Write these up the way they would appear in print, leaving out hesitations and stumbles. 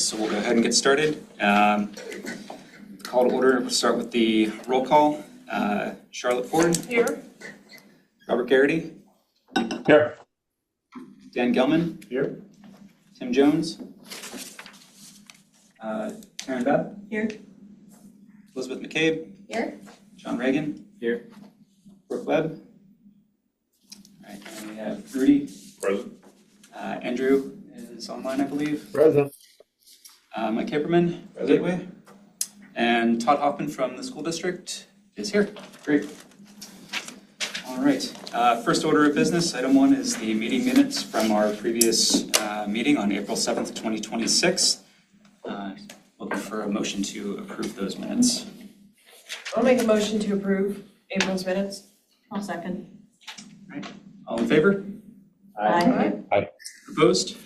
so we'll go ahead and get started. Call to order. We'll start with the roll call. Charlotte Ford. Here. Robert Garrity. Here. Dan Gelman. Here. Tim Jones. Karen Bepp. Here. Elizabeth McCabe. Here. John Reagan. Here. Brooke Webb. All right, and we have Rudy. Present. Andrew is online, I believe. Present. Mike Haberman, Gateway. And Todd Hoffman from the school district is here. Great. All right. First order of business, item 1 is the meeting minutes from our previous meeting on April 7th, 2026. Looking for a motion to approve those minutes. I'll make a motion to approve April's minutes. I'll second. All right. All in favor? Aye. Opposed?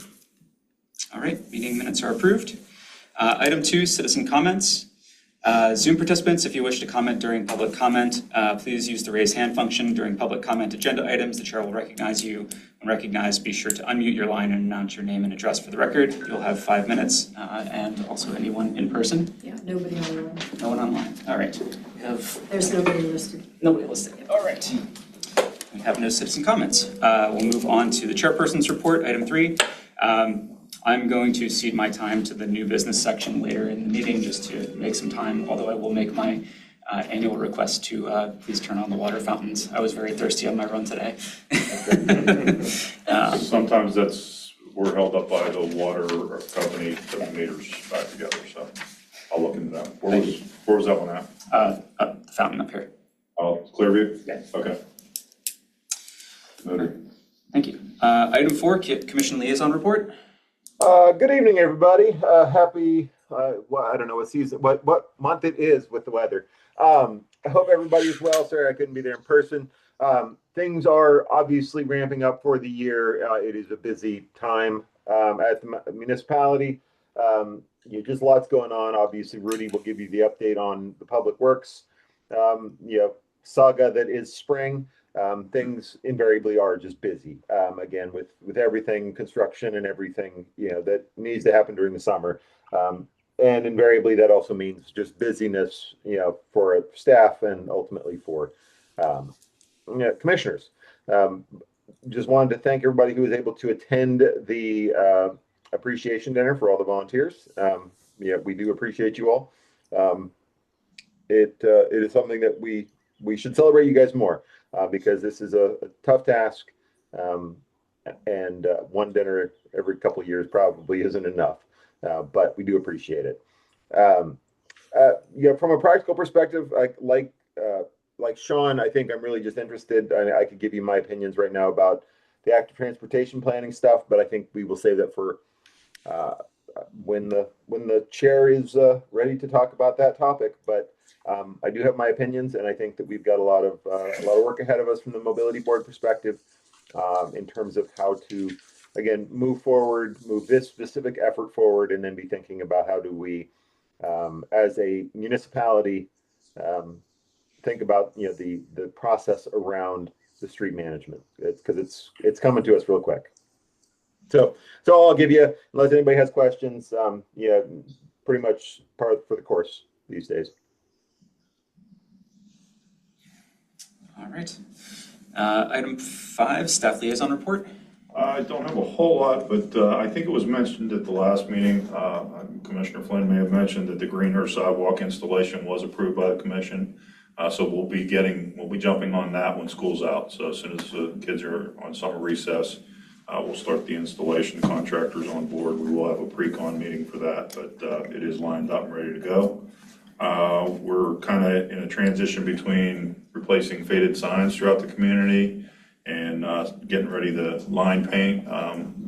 All right, meeting minutes are approved. Item 2, citizen comments. Zoom participants, if you wish to comment during public comment, please use the raise hand function during public comment agenda items. The chair will recognize you. When recognized, be sure to unmute your line and announce your name and address for the record. You'll have 5 minutes, and also anyone in person. Yeah, nobody online. No one online. All right. We have There's nobody listed. nobody listed yet. All right. We have no citizen comments. We'll move on to the chairperson's report, item 3. I'm going to cede my time to the new business section later in the meeting just to make some time, although I will make my annual request to please turn on the water fountains. I was very thirsty on my run today. Sometimes we're held up by the water company to the meters back together, so I'll look into that. Where was that one at? The fountain up here. Oh, Clearview? Yeah. Okay. Noted. Thank you. Item 4, Commission Liaison Report. Good evening, everybody. Happy, well, I don't know what month it is with the weather. I hope everybody's well. Sorry I couldn't be there in person. Things are obviously ramping up for the year. It is a busy time at the municipality. Just lots going on. Obviously, Rudy will give you the update on the public works saga that is spring. Things invariably are just busy, again, with everything, construction and everything, that needs to happen during the summer. And invariably that also means just busyness, for staff and ultimately for commissioners. Just wanted to thank everybody who was able to attend the appreciation dinner for all the volunteers. We do appreciate you all. It is something that we should celebrate you guys more. Because this is a tough task, and one dinner every couple of years probably isn't enough, but we do appreciate it. From a practical perspective, like Sean, I think I'm really just interested. I could give you my opinions right now about the active transportation planning stuff, but I think we will save that for when the chair is ready to talk about that topic. But I do have my opinions, and I think that we've got a lot of work ahead of us from the mobility board perspective, in terms of how to, again, move this specific effort forward, and then be thinking about how do we, as a municipality, think about the process around the street management. Because it's coming to us real quick. So I'll give you, unless anybody has questions, pretty much part for the course these days. All right. Item 5, staff liaison report. I don't have a whole lot, but I think it was mentioned at the last meeting. Commissioner Flynn may have mentioned that the Greenhurst sidewalk installation was approved by the commission. So we'll be jumping on that when school's out. So as soon as the kids are on summer recess, we'll start the installation. Contractors on board. We will have a pre-con meeting for that, but it is lined up and ready to go. We're kind of in a transition between replacing faded signs throughout the community and getting ready to line paint.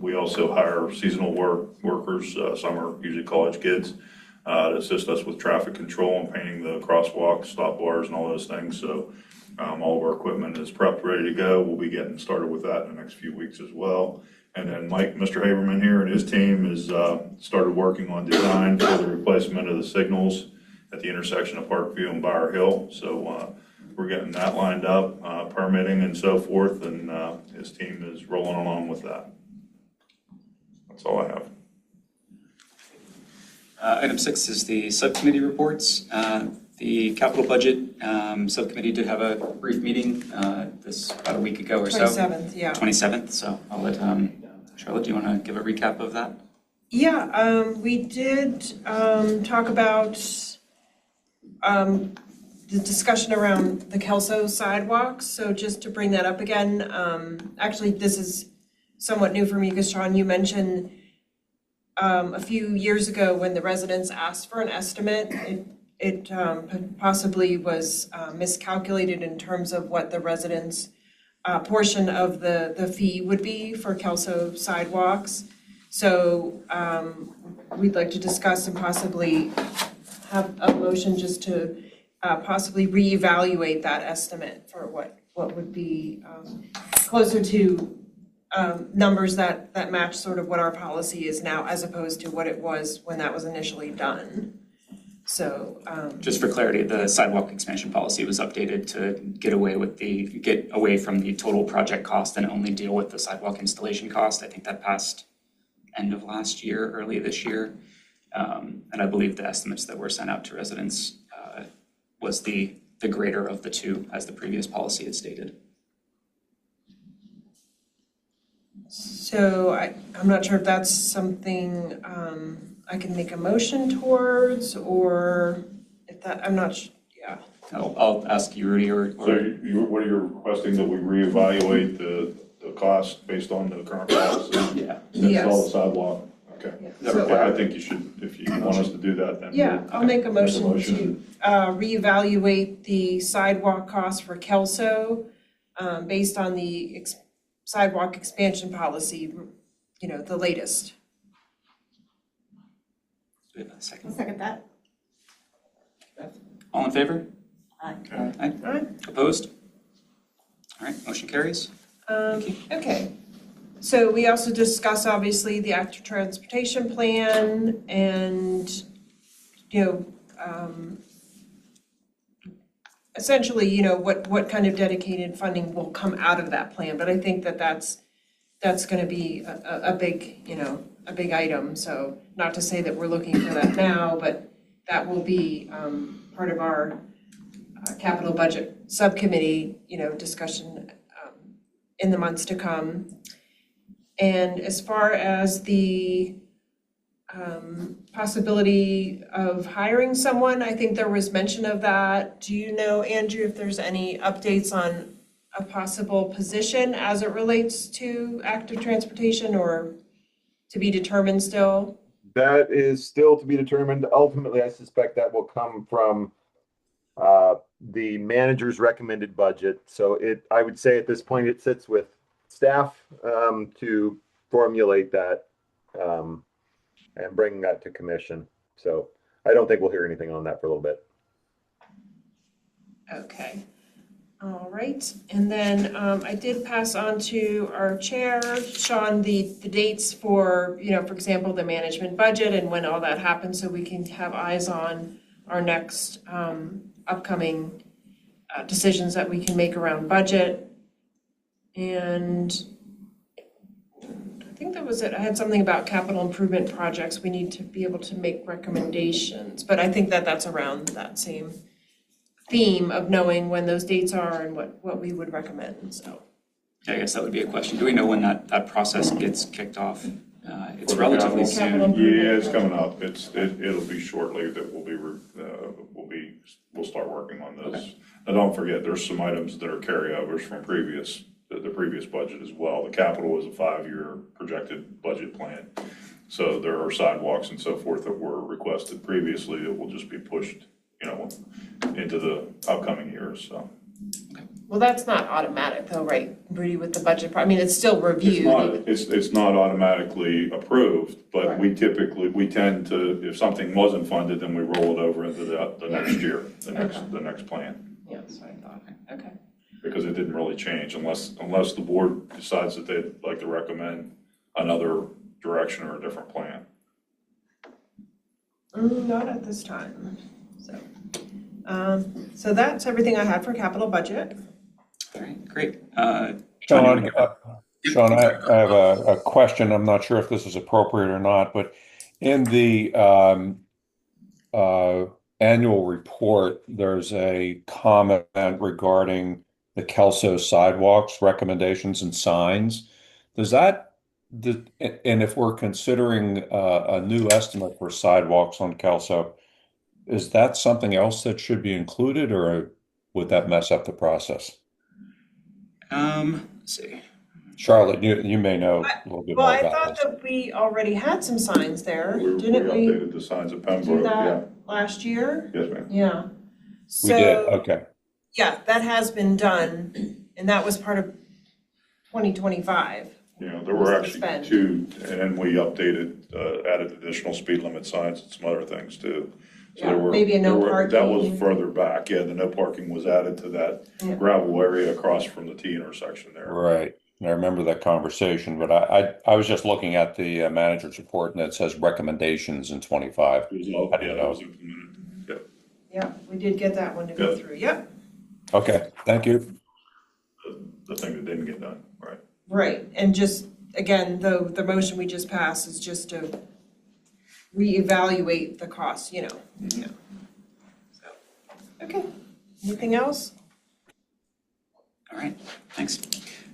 We also hire seasonal workers. Some are usually college kids to assist us with traffic control and painting the crosswalks, stop bars, and all those things. So all of our equipment is prepped, ready to go. We'll be getting started with that in the next few weeks as well. And then Mr. Haberman here and his team has started working on design for the replacement of the signals at the intersection of Parkview and Bower Hill. So we're getting that lined up, permitting and so forth, and his team is rolling along with that. That's all I have. Item 6 is the subcommittee reports. The capital budget subcommittee did have a brief meeting about a week ago or so. 27th, yeah. 27th, so I'll let Charlotte, do you want to give a recap of that? Yeah, we did talk about the discussion around the Kelso sidewalks. So just to bring that up again, actually this is somewhat new for me because Sean, you mentioned a few years ago when the residents asked for an estimate, it possibly was miscalculated in terms of what the residents' portion of the fee would be for Kelso sidewalks. So we'd like to discuss and possibly have a motion just to possibly reevaluate that estimate for what would be closer to numbers that match sort of what our policy is now as opposed to what it was when that was initially done. So just for clarity, the sidewalk expansion policy was updated to get away from the total project cost and only deal with the sidewalk installation cost. I think that passed end of last year, early this year. And I believe the estimates that were sent out to residents was the greater of the two, as the previous policy had stated. So I'm not sure if that's something I can make a motion towards, or if that, I'm not, yeah. I'll ask you, Rudy, or So what are you requesting, that we reevaluate the cost based on the current policy? yeah. Install the sidewalk, okay. So, Yeah, I think you should, if you want us to do that, then. yeah, I'll make a motion motion. to reevaluate the sidewalk cost for Kelso based on the sidewalk expansion policy, you know, the latest. Do we have a second? I'll second that. All in favor? Aye. Okay. Aye. All right. Opposed? All right, motion carries. Okay, so we also discussed obviously the active transportation plan and, you know, essentially, you know, what kind of dedicated funding will come out of that plan, but I think that's gonna be a big, you know, a big item, so not to say that we're looking for that now, but that will be part of our capital budget subcommittee, you know, discussion in the months to come. And as far as the possibility of hiring someone, I think there was mention of that. Do you know, Andrew, if there's any updates on a possible position as it relates to active transportation, or to be determined still? That is still to be determined. Ultimately, I suspect that will come from the manager's recommended budget. So I would say at this point, it sits with staff to formulate that and bring that to commission. So I don't think we'll hear anything on that for a little bit. Okay, all right. And then I did pass on to our chair, Sean, the dates for, you know, for example, the management budget and when all that happens, so we can have eyes on our next upcoming decisions that we can make around budget. And I think that was it. I had something about capital improvement projects. We need to be able to make recommendations, but I think that's around that same theme of knowing when those dates are and what we would recommend, so. Yeah, I guess that would be a question. Do we know when that process gets kicked off? It's For the relatively capital- soon. Yeah, it's coming up. It'll be shortly that we'll start working on this. Okay. Now, don't forget, there's some items that are carryovers from the previous budget as well. The capital was a 5-year projected budget plan. So there are sidewalks and so forth that were requested previously that will just be pushed, you know, into the upcoming years, so. Well, that's not automatic though, right, Rudy, with the budget, I mean, it's still reviewed. It's not automatically approved, but Right. we tend to, if something wasn't funded, then we roll it over into the next year, the next plan. Yeah, that's what I thought, okay. Because it didn't really change unless the board decides that they'd like to recommend another direction or a different plan. Not at this time, so. So that's everything I had for capital budget. All right, great. Sean, I have a question. I'm not sure if this is appropriate or not, but in the annual report, there's a comment regarding the Kelso sidewalks, recommendations and signs. Does that, and if we're considering a new estimate for sidewalks on Kelso, is that something else that should be included, or would that mess up the process? Let's see. Charlotte, you may know a little bit Well, more I about thought this. that we already had some signs there, We didn't we updated the signs at do Pembroke, yeah. that last year? Yes, ma'am. Yeah. We did, So, okay. yeah, that has been done, and that was part of 2025. You know, there were actually Spend. two, and then we updated, added additional speed limit signs and some other things too. So Yeah, there were, maybe a no that was parking. further back, yeah, the no parking was added to that Yeah. gravel area across from the T intersection there. Right. And I remember that conversation, but I was just looking at the manager's report and it says recommendations in 25. It was all, I didn't yeah, that know. was implemented, yeah. Yeah, we did get that one to go Good. through, yep, Okay, thank you. The thing that didn't get done, right? right, and just, again, the motion we just passed is just to reevaluate the cost, you know, yeah. So, okay, anything else? All right, thanks.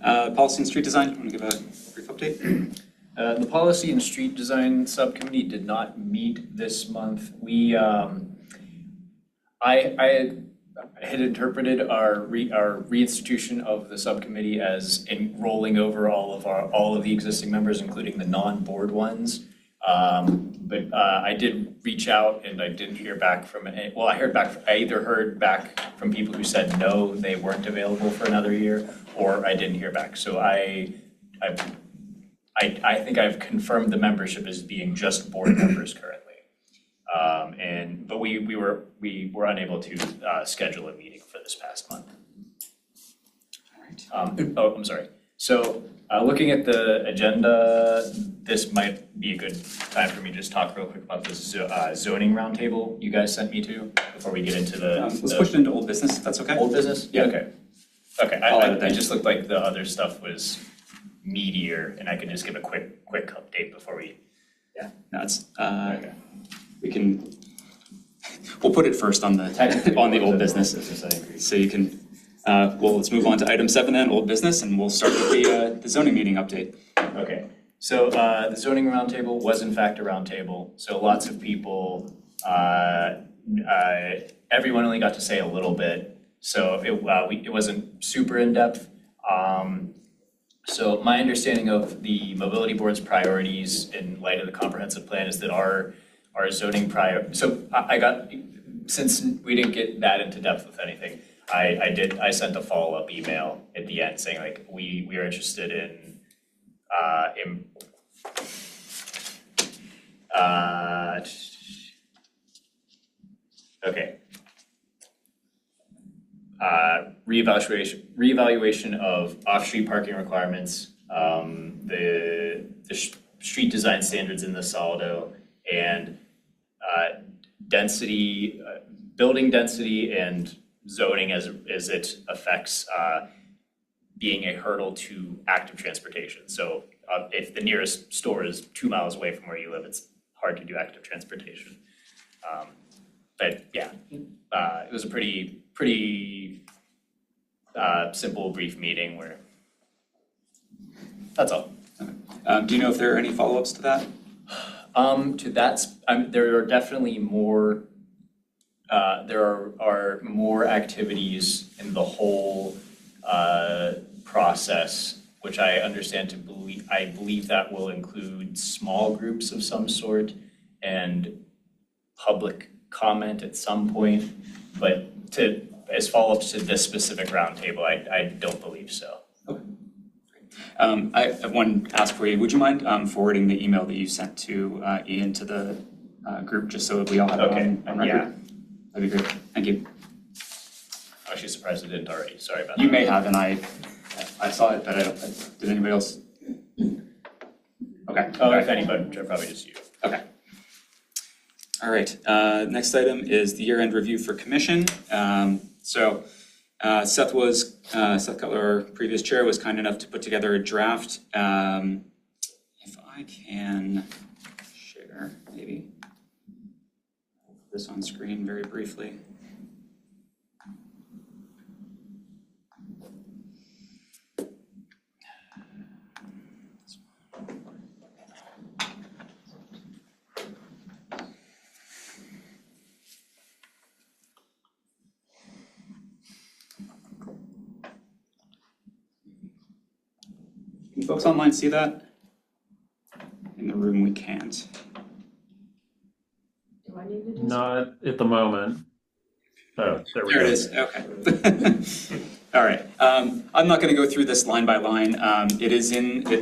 Policy and street design, you want to give a brief update? The Policy and Street Design Subcommittee did not meet this month. I had interpreted our reinstitution of the subcommittee as rolling over all of the existing members, including the non-board ones. But I did reach out and I didn't hear back from any, well, I either heard back from people who said no, they weren't available for another year, or I didn't hear back. So I think I've confirmed the membership as being just board members currently. But we were unable to schedule a meeting for this past month. All right. I'm sorry. So looking at the agenda, this might be a good time for me to just talk real quick about this zoning roundtable you guys sent me to before we get into Let's the push it into old business, if that's okay. old business? Yeah. Okay. Okay, I'll edit I that. just looked like the other stuff was meatier and I can just give a quick update before we. No, it's, Okay. we can, we'll put it first on the, on the old business. I agree. So you can, well, let's move on to item 7 then, old business, and we'll start with the zoning meeting update. Okay, so the zoning roundtable was in fact a roundtable, so lots of people, everyone only got to say a little bit, so it wasn't super in-depth. So my understanding of the mobility board's priorities in light of the comprehensive plan is that our zoning so since we didn't get that into depth with anything, I sent a follow-up email at the end saying like, we are interested in reevaluation of off-street parking requirements, the street design standards in the Saldo, and density, building density and zoning as it affects being a hurdle to active transportation. So if the nearest store is 2 miles away from where you live, it's hard to do active transportation. But yeah, it was a pretty simple, brief meeting where, that's all. Do you know if there are any follow-ups to that? There are definitely more, there are more activities in the whole process, which I understand I believe that will include small groups of some sort and public comment at some point, but as follow-ups to this specific roundtable, I don't believe so. I have one ask for you. Would you mind forwarding the email that you sent to Ian to the group, just so that we all have it on record? Yeah. That'd be great. Thank you. I'm actually surprised it didn't already, sorry about that. You may have, and I saw it, but did anybody else? Okay. Oh, if anybody, probably just you. Okay. All right, next item is the year-end review for commission. So Seth Cutler, our previous chair, was kind enough to put together a draft. If I can share, maybe. this on screen very briefly. Can folks online see that? In the room, we can't. Do I need to do something? Not at the moment. Oh, there we There go. it is, okay. All right, I'm not gonna go through this line by line. It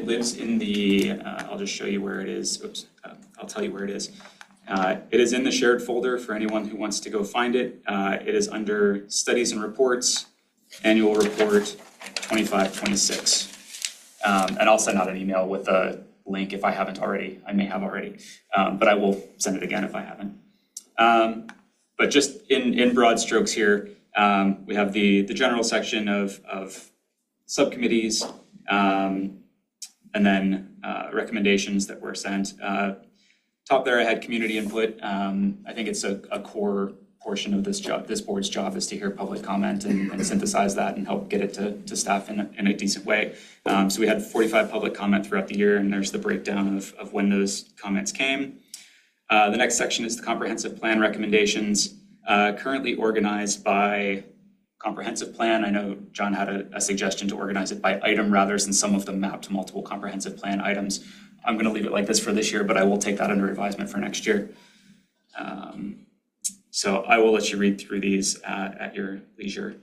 lives in the, I'll just show you where it is. Oops, I'll tell you where it is. It is in the shared folder for anyone who wants to go find it. It is under Studies and Reports, Annual Report 25-26. And I'll send out an email with a link if I haven't already. I may have already, but I will send it again if I haven't. But just in broad strokes here, we have the general section of subcommittees, and then recommendations that were sent. Top there, I had community input. I think it's a core portion of this board's job is to hear public comment and synthesize that and help get it to staff in a decent way. So we had 45 public comment throughout the year, and there's the breakdown of when those comments came. The next section is the comprehensive plan recommendations, currently organized by comprehensive plan. I know John had a suggestion to organize it by item rather than some of them map to multiple comprehensive plan items. I'm going to leave it like this for this year, but I will take that under advisement for next year. So I will let you read through these at your leisure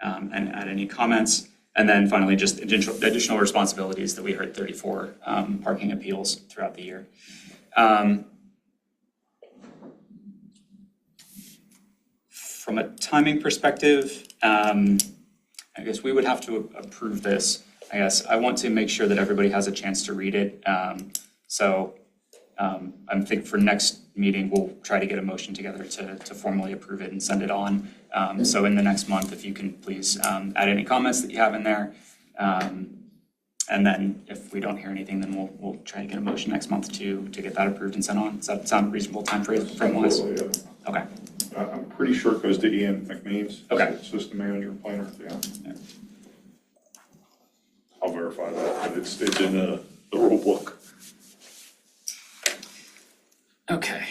and add any comments. And then finally, just additional responsibilities that we heard 34 parking appeals throughout the year. From a timing perspective, I guess we would have to approve this. I guess I want to make sure that everybody has a chance to read it. I think for next meeting, we'll try to get a motion together to formally approve it and send it on. So in the next month, if you can please add any comments that you have in there. And then if we don't hear anything, then we'll try to get a motion next month to get that approved and sent on. Does that sound reasonable time frame-wise? Absolutely, yeah. Okay. I'm pretty sure it goes to Ian McMeans. Okay. System manager, planner, yeah. I'll verify that, but it's in the rule book. Okay.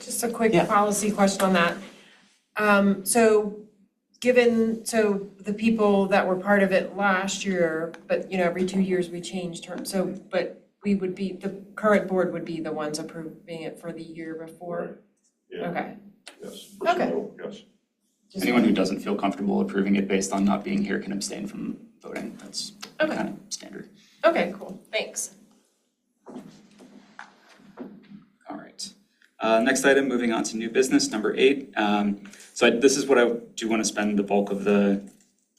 Just a quick Yeah. policy question on that. So the people that were part of it last year, but every 2 years we change terms, but the current board would be the ones approving it for the year before? Right. Yeah, Okay. yes. Okay. Personnel, yes. Just- Anyone who doesn't feel comfortable approving it based on not being here can abstain from voting. That's Okay. kind of standard. Okay, cool, thanks. All right. Next item, moving on to new business, number 8. This is what I do want to spend the bulk of the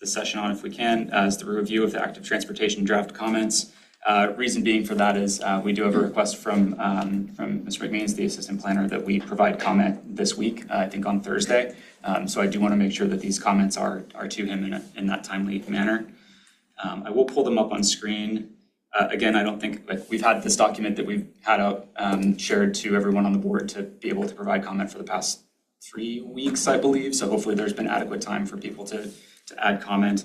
session on if we can, is the review of the active transportation draft comments. Reason being for that is we do have a request from Mr. McMeans, the assistant planner, that we provide comment this week, I think on Thursday. So I do want to make sure that these comments are to him in that timely manner. I will pull them up on screen. Again, I don't think, we've had this document that we've had out shared to everyone on the board to be able to provide comment for the past 3 weeks, I believe. So hopefully there's been adequate time for people to add comment.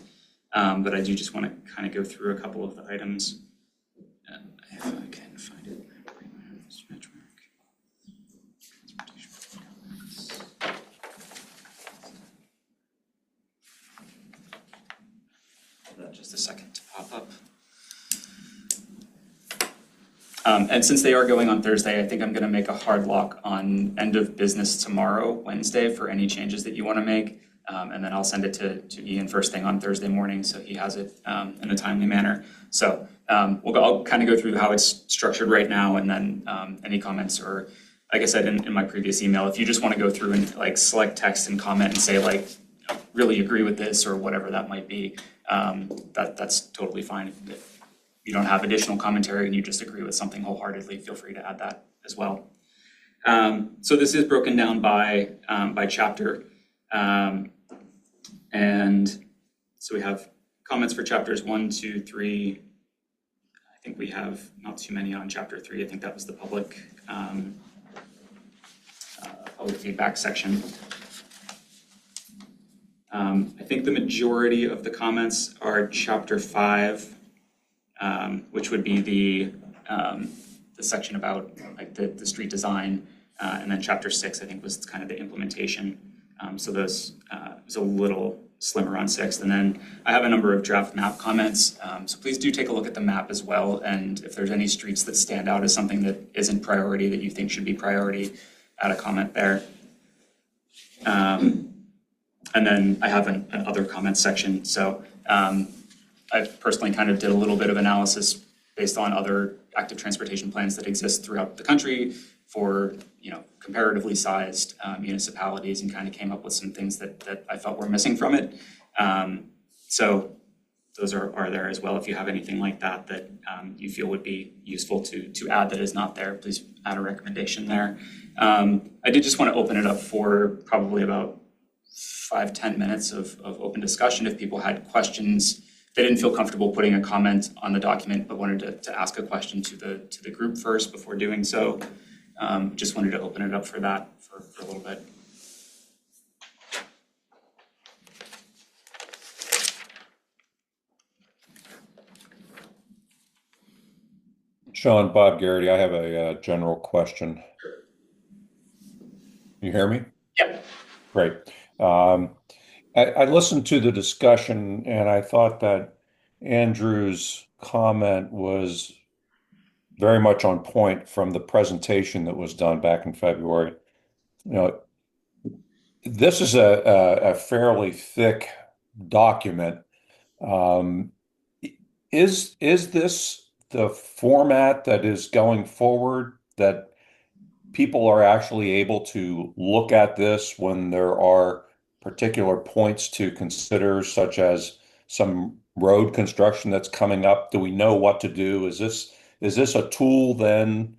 But I do just want to kind of go through a couple of the items. If I can find it. Just a second to pop up. And since they are going on Thursday, I think I'm going to make a hard lock on end of business tomorrow, Wednesday, for any changes that you want to make. And then I'll send it to Ian first thing on Thursday morning so he has it in a timely manner. So I'll kind of go through how it's structured right now, and then any comments, or like I said in my previous email, if you just want to go through and select text and comment and say really agree with this or whatever that might be, that's totally fine. If you don't have additional commentary and you just agree with something wholeheartedly, feel free to add that as well. So this is broken down by chapter. And so we have comments for chapters 1, 2, 3. I think we have not too many on chapter 3. I think that was the public public feedback section. I think the majority of the comments are chapter 5, which would be the section about like the street design, and then chapter 6, I think, was kind of the implementation. So those was a little slimmer on 6th. And then I have a number of draft map comments. So please do take a look at the map as well. And if there's any streets that stand out as something that isn't priority that you think should be priority, add a comment there. And then I have an other comments section. So I personally kind of did a little bit of analysis based on other active transportation plans that exist throughout the country for, comparatively sized municipalities, and kind of came up with some things that I felt were missing from it. So those are there as well. If you have anything like that you feel would be useful to add that is not there, please add a recommendation there. I did just want to open it up for probably about 5-10 minutes of open discussion. If people had questions, they didn't feel comfortable putting a comment on the document, but wanted to ask a question to the group first before doing so. Just wanted to open it up for that for a little bit. Sean, Bob Garrity, I have a general question. You hear me? Yep. Great. I listened to the discussion and I thought that Andrew's comment was very much on point from the presentation that was done back in February. This is a fairly thick document. Is this the format that is going forward, that people are actually able to look at this when there are particular points to consider, such as some road construction that's coming up? Do we know what to do? Is this a tool then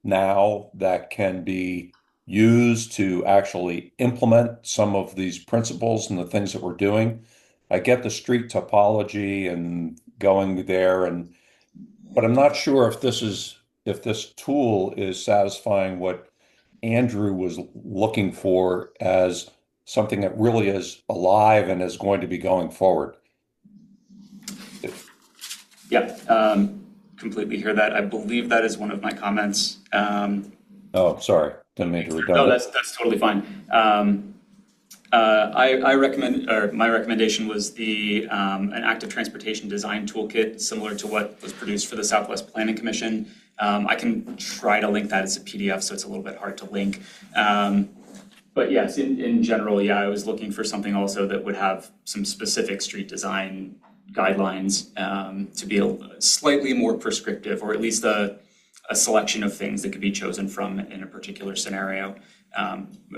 now that can be used to actually implement some of these principles and the things that we're doing? I get the street topology and going there, but I'm not sure if this tool is satisfying what Andrew was looking for as something that really is alive and is going to be going forward. Yeah, completely hear that. I believe that is one of my comments. Oh, sorry, didn't mean to redundant. No, that's totally fine. I recommend, or my recommendation was an active transportation design toolkit similar to what was produced for the Southwest Planning Commission. I can try to link that as a PDF, so it's a little bit hard to link. But yes, in general, yeah, I was looking for something also that would have some specific street design guidelines to be slightly more prescriptive, or at least a selection of things that could be chosen from in a particular scenario.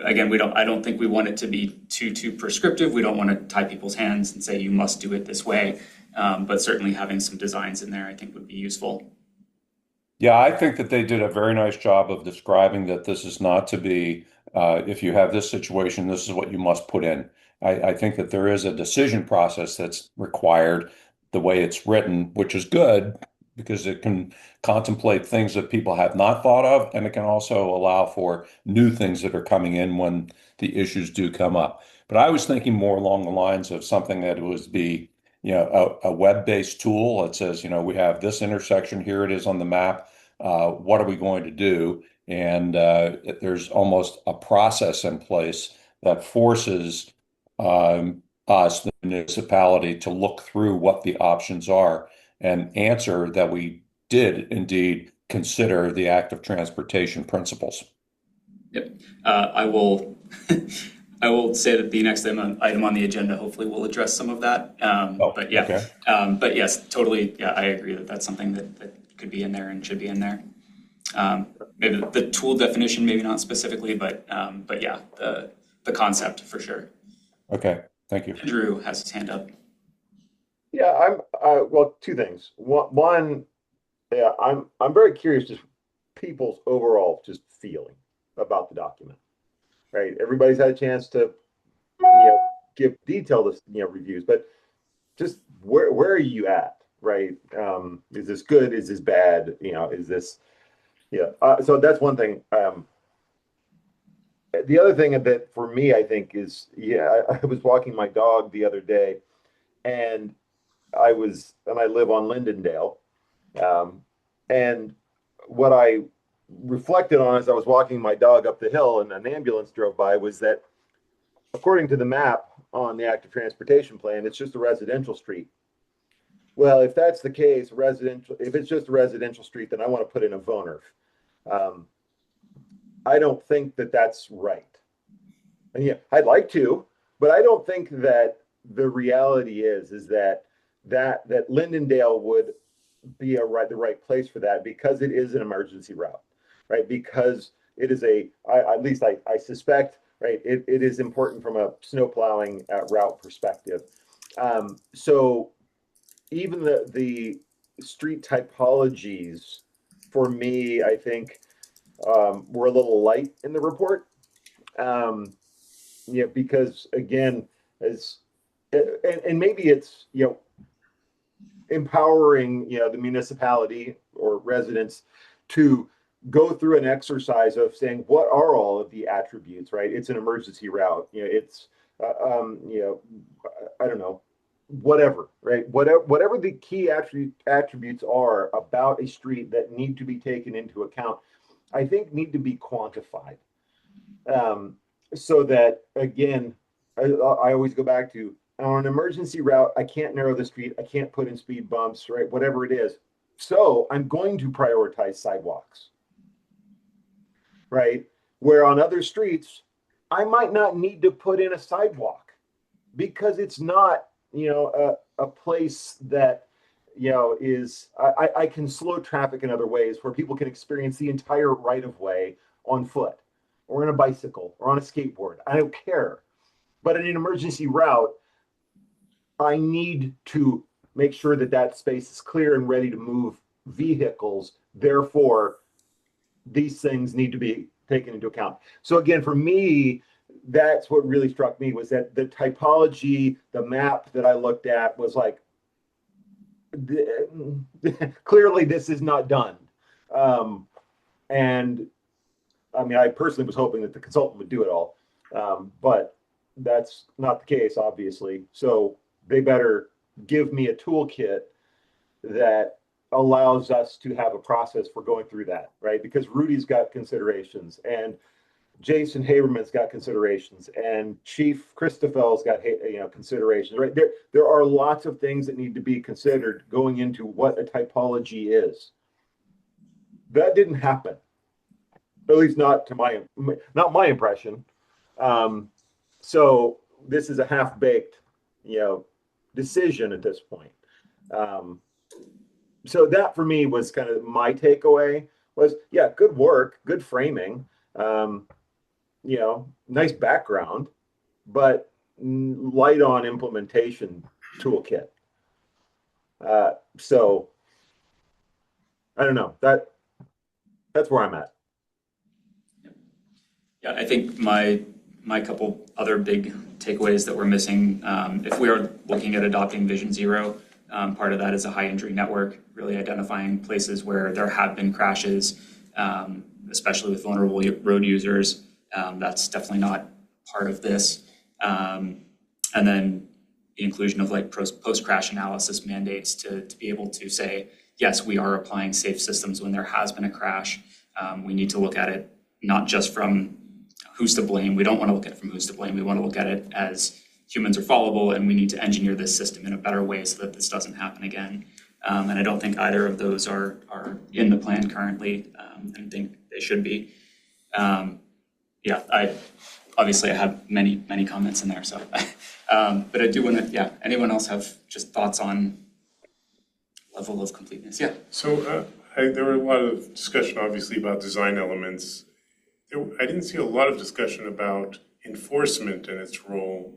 Again, I don't think we want it to be too prescriptive. We don't want to tie people's hands and say you must do it this way. But certainly having some designs in there, I think, would be useful. Yeah, I think that they did a very nice job of describing that this is not to be, if you have this situation, this is what you must put in. I think that there is a decision process that's required the way it's written, which is good because it can contemplate things that people have not thought of, and it can also allow for new things that are coming in when the issues do come up. But I was thinking more along the lines of something that would be, a web-based tool that says, we have this intersection, here it is on the map. What are we going to do? And there's almost a process in place that forces us, the municipality, to look through what the options are and answer that we did indeed consider the active transportation principles. Yep. I will I will say that the next item on the agenda hopefully will address some of that. But yeah, okay. But yes, totally. Yeah, I agree that that's something that could be in there and should be in there. Maybe the tool definition, maybe not specifically, but yeah, the concept for sure. Okay, thank you. Drew has his hand up. Yeah, well, two things. One, yeah, I'm very curious just people's overall just feeling about the document, right? Everybody's had a chance to, give detailed, reviews, but just where are you at, right? Is this good? Is this bad? Is this, yeah. So that's one thing. the other thing that for me, I think is, I was walking my dog the other day, and I live on Lindendale. And what I reflected on as I was walking my dog up the hill and an ambulance drove by was that, according to the map on the active transportation plan, it's just a residential street. Well, if that's the case, if it's just a residential street, then I want to put in a VONERF. I don't think that that's right. And yeah, I'd like to, but I don't think that the reality is that Lindendale would be the right place for that, because it is an emergency route, right? Because it is at least I suspect, right? It is important from a snow plowing route perspective. So even the street typologies, for me, I think, were a little light in the report. Because again, and maybe it's, empowering, the municipality or residents to go through an exercise of saying, what are all of the attributes, right? It's an emergency route. It's, I don't know, whatever, right? Whatever the key attributes are about a street that need to be taken into account, I think need to be quantified. So that, again, I always go back to, on an emergency route, I can't narrow the street, I can't put in speed bumps, right? Whatever it is. So I'm going to prioritize sidewalks, right? Where on other streets, I might not need to put in a sidewalk because it's not, a place that, is, I can slow traffic in other ways where people can experience the entire right of way on foot or on a bicycle or on a skateboard. I don't care. But in an emergency route, I need to make sure that space is clear and ready to move vehicles. Therefore, these things need to be taken into account. So again, for me, that's what really struck me, was that the typology, the map that I looked at was like, clearly this is not done. And I mean, I personally was hoping that the consultant would do it all, but that's not the case, obviously. So they better give me a toolkit that allows us to have a process for going through that, right? Because Rudy's got considerations, and Jason Haberman's got considerations, and Chief Christophel's got considerations, right? There are lots of things that need to be considered going into what a typology is. That didn't happen, at least not my impression. So this is a half-baked, decision at this point. So that for me was kind of my takeaway was, yeah, good work, good framing, nice background, but light on implementation toolkit. So I don't know, that's where I'm at. Yeah, I think my couple other big takeaways that we're missing, if we are looking at adopting Vision Zero, part of that is a high injury network, really identifying places where there have been crashes, especially with vulnerable road users. That's definitely not part of this. And then the inclusion of like post-crash analysis mandates to be able to say, yes, we are applying safe systems when there has been a crash. We need to look at it not just from who's to blame. We don't want to look at it from who's to blame. We want to look at it as humans are fallible, and we need to engineer this system in a better way so that this doesn't happen again. And I don't think either of those are in the plan currently, and think they should be. I have many comments in there, so but I do want to, anyone else have just thoughts on level of completeness? Yeah. So there were a lot of discussion, obviously, about design elements. I didn't see a lot of discussion about enforcement and its role.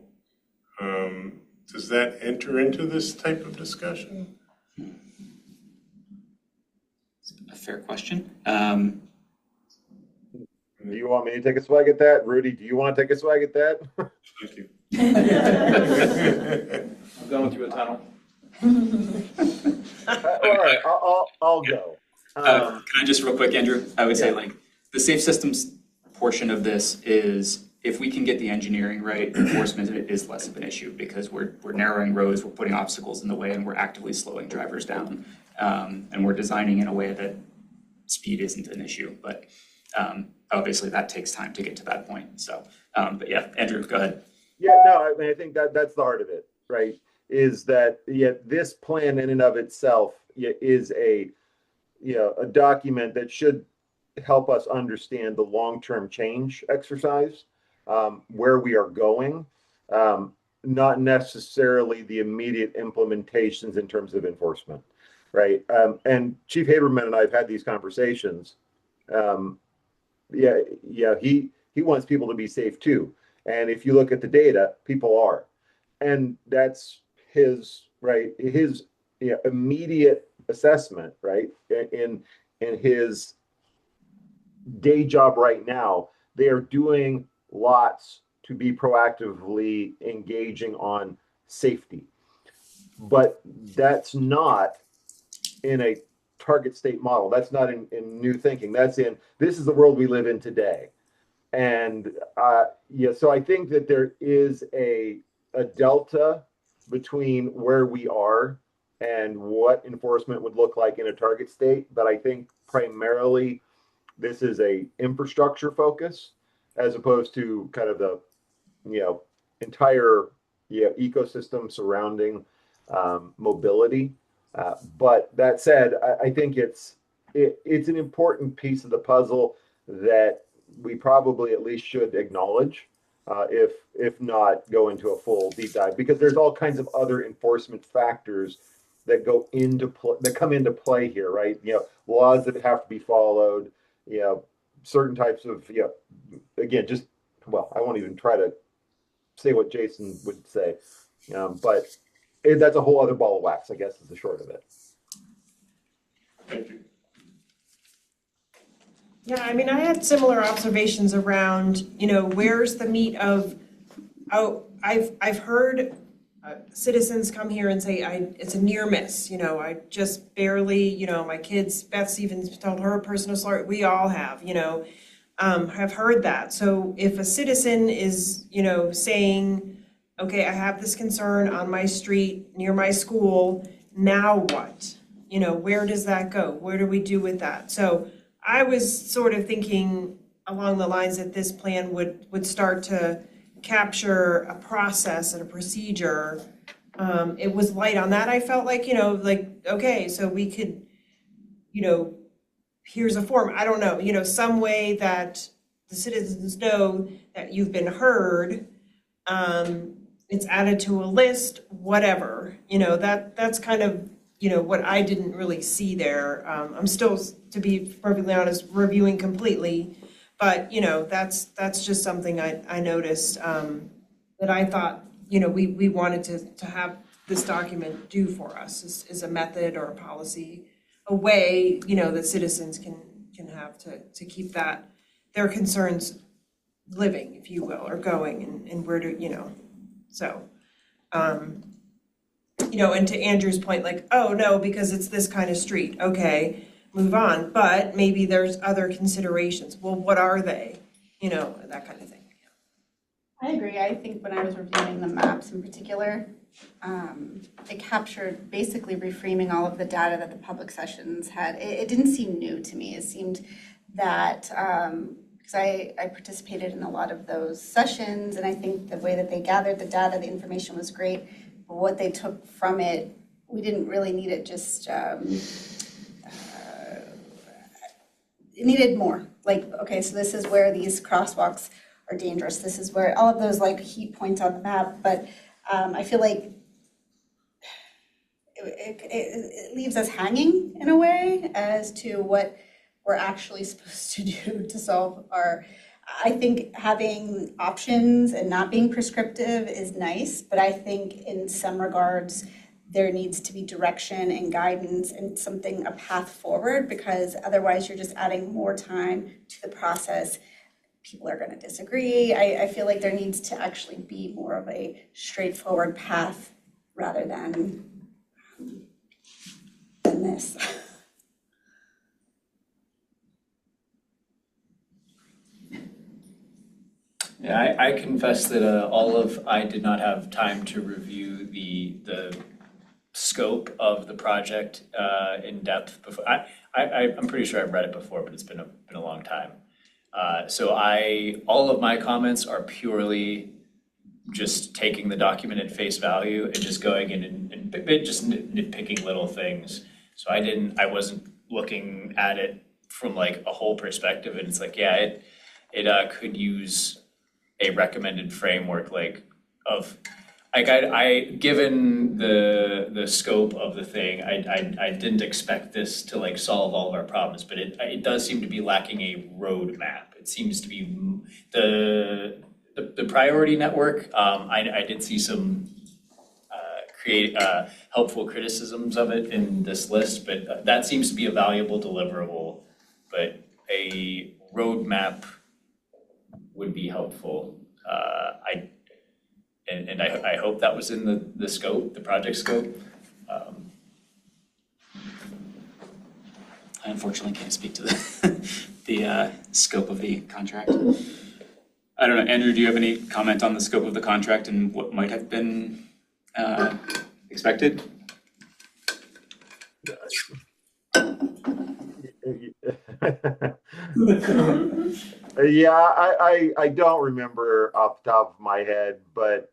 Does that enter into this type of discussion? A fair question. Do you want me to take a swag at that? Rudy, do you want to take a swag at that? Thank you. I'm going through a tunnel. All right, I'll go. Can I just real quick, Andrew? I would say like the safe systems portion of this is if we can get the engineering right, enforcement is less of an issue because we're narrowing roads, we're putting obstacles in the way, and we're actively slowing drivers down. And we're designing in a way that speed isn't an issue, but obviously that takes time to get to that point. So, but yeah, Andrew, go ahead. Yeah, no, I mean, I think that's the heart of it, right? Is that, this plan in and of itself is a document that should help us understand the long-term change exercise, where we are going, not necessarily the immediate implementations in terms of enforcement, right? And Chief Haberman and I have had these conversations. He wants people to be safe too. And if you look at the data, people are. And that's his immediate assessment, right? In his day job right now, they are doing lots to be proactively engaging on safety. But that's not in a target state model. That's not in new thinking. That's in, this is the world we live in today. And so I think that there is a delta between where we are and what enforcement would look like in a target state. But I think primarily this is a infrastructure focus as opposed to kind of the entire ecosystem surrounding mobility. But that said, I think it's an important piece of the puzzle that we probably at least should acknowledge, if not go into a full deep dive, because there's all kinds of other enforcement factors that come into play here, right? Laws that have to be followed, certain types of, again, I won't even try to say what Jason would say, but that's a whole other ball of wax, I guess, is the short of it. Thank you. Yeah, I mean, I had similar observations around, where's the meat of, I've heard citizens come here and say, it's a near miss, I just barely, my kids, Beth's even told her personal story, we all have heard that. So if a citizen is, saying, okay, I have this concern on my street, near my school, now what? Where does that go? Where do we do with that? So I was sort of thinking along the lines that this plan would start to capture a process and a procedure. It was light on that. I felt like, okay, so we could, here's a form. I don't know, some way that the citizens know that you've been heard. It's added to a list, whatever, that's kind of, what I didn't really see there. I'm still, to be perfectly honest, reviewing completely, but, that's just something I noticed, that I thought, we wanted to have this document do for us is a method or a policy, a way, that citizens can have to keep their concerns living, if you will, or going and where to, so, and to Andrew's point, like, oh no, because it's this kind of street, okay, move on. But maybe there's other considerations. Well, what are they? That kind of thing. I agree. I think when I was reviewing the maps in particular, it captured basically reframing all of the data that the public sessions had. It didn't seem new to me. It seemed that, because I participated in a lot of those sessions, and I think the way that they gathered the data, the information was great. But what they took from it, we didn't really need it, just, it needed more. Like, okay, so this is where these crosswalks are dangerous. This is where all of those like heat points on the map. But I feel like it leaves us hanging in a way as to what we're actually supposed to do to solve our. I think having options and not being prescriptive is nice, but I think in some regards there needs to be direction and guidance and a path forward, because otherwise you're just adding more time to the process. People are going to disagree. I feel like there needs to actually be more of a straightforward path rather than this. Yeah, I confess that I did not have time to review the scope of the project in depth before. I'm pretty sure I've read it before, but it's been a long time. So all of my comments are purely just taking the document at face value and just going in and just nitpicking little things. So I wasn't looking at it from like a whole perspective, and it's like, yeah, it could use a recommended framework given the scope of the thing, I didn't expect this to like solve all of our problems, but it does seem to be lacking a roadmap. It seems to be the priority network. I did see some helpful criticisms of it in this list, but that seems to be a valuable deliverable. But a roadmap would be helpful. I hope that was in the scope, the project scope. I unfortunately can't speak to the scope of the contract. I don't know, Andrew, do you have any comment on the scope of the contract and what might have been expected? Yeah, I don't remember off the top of my head, but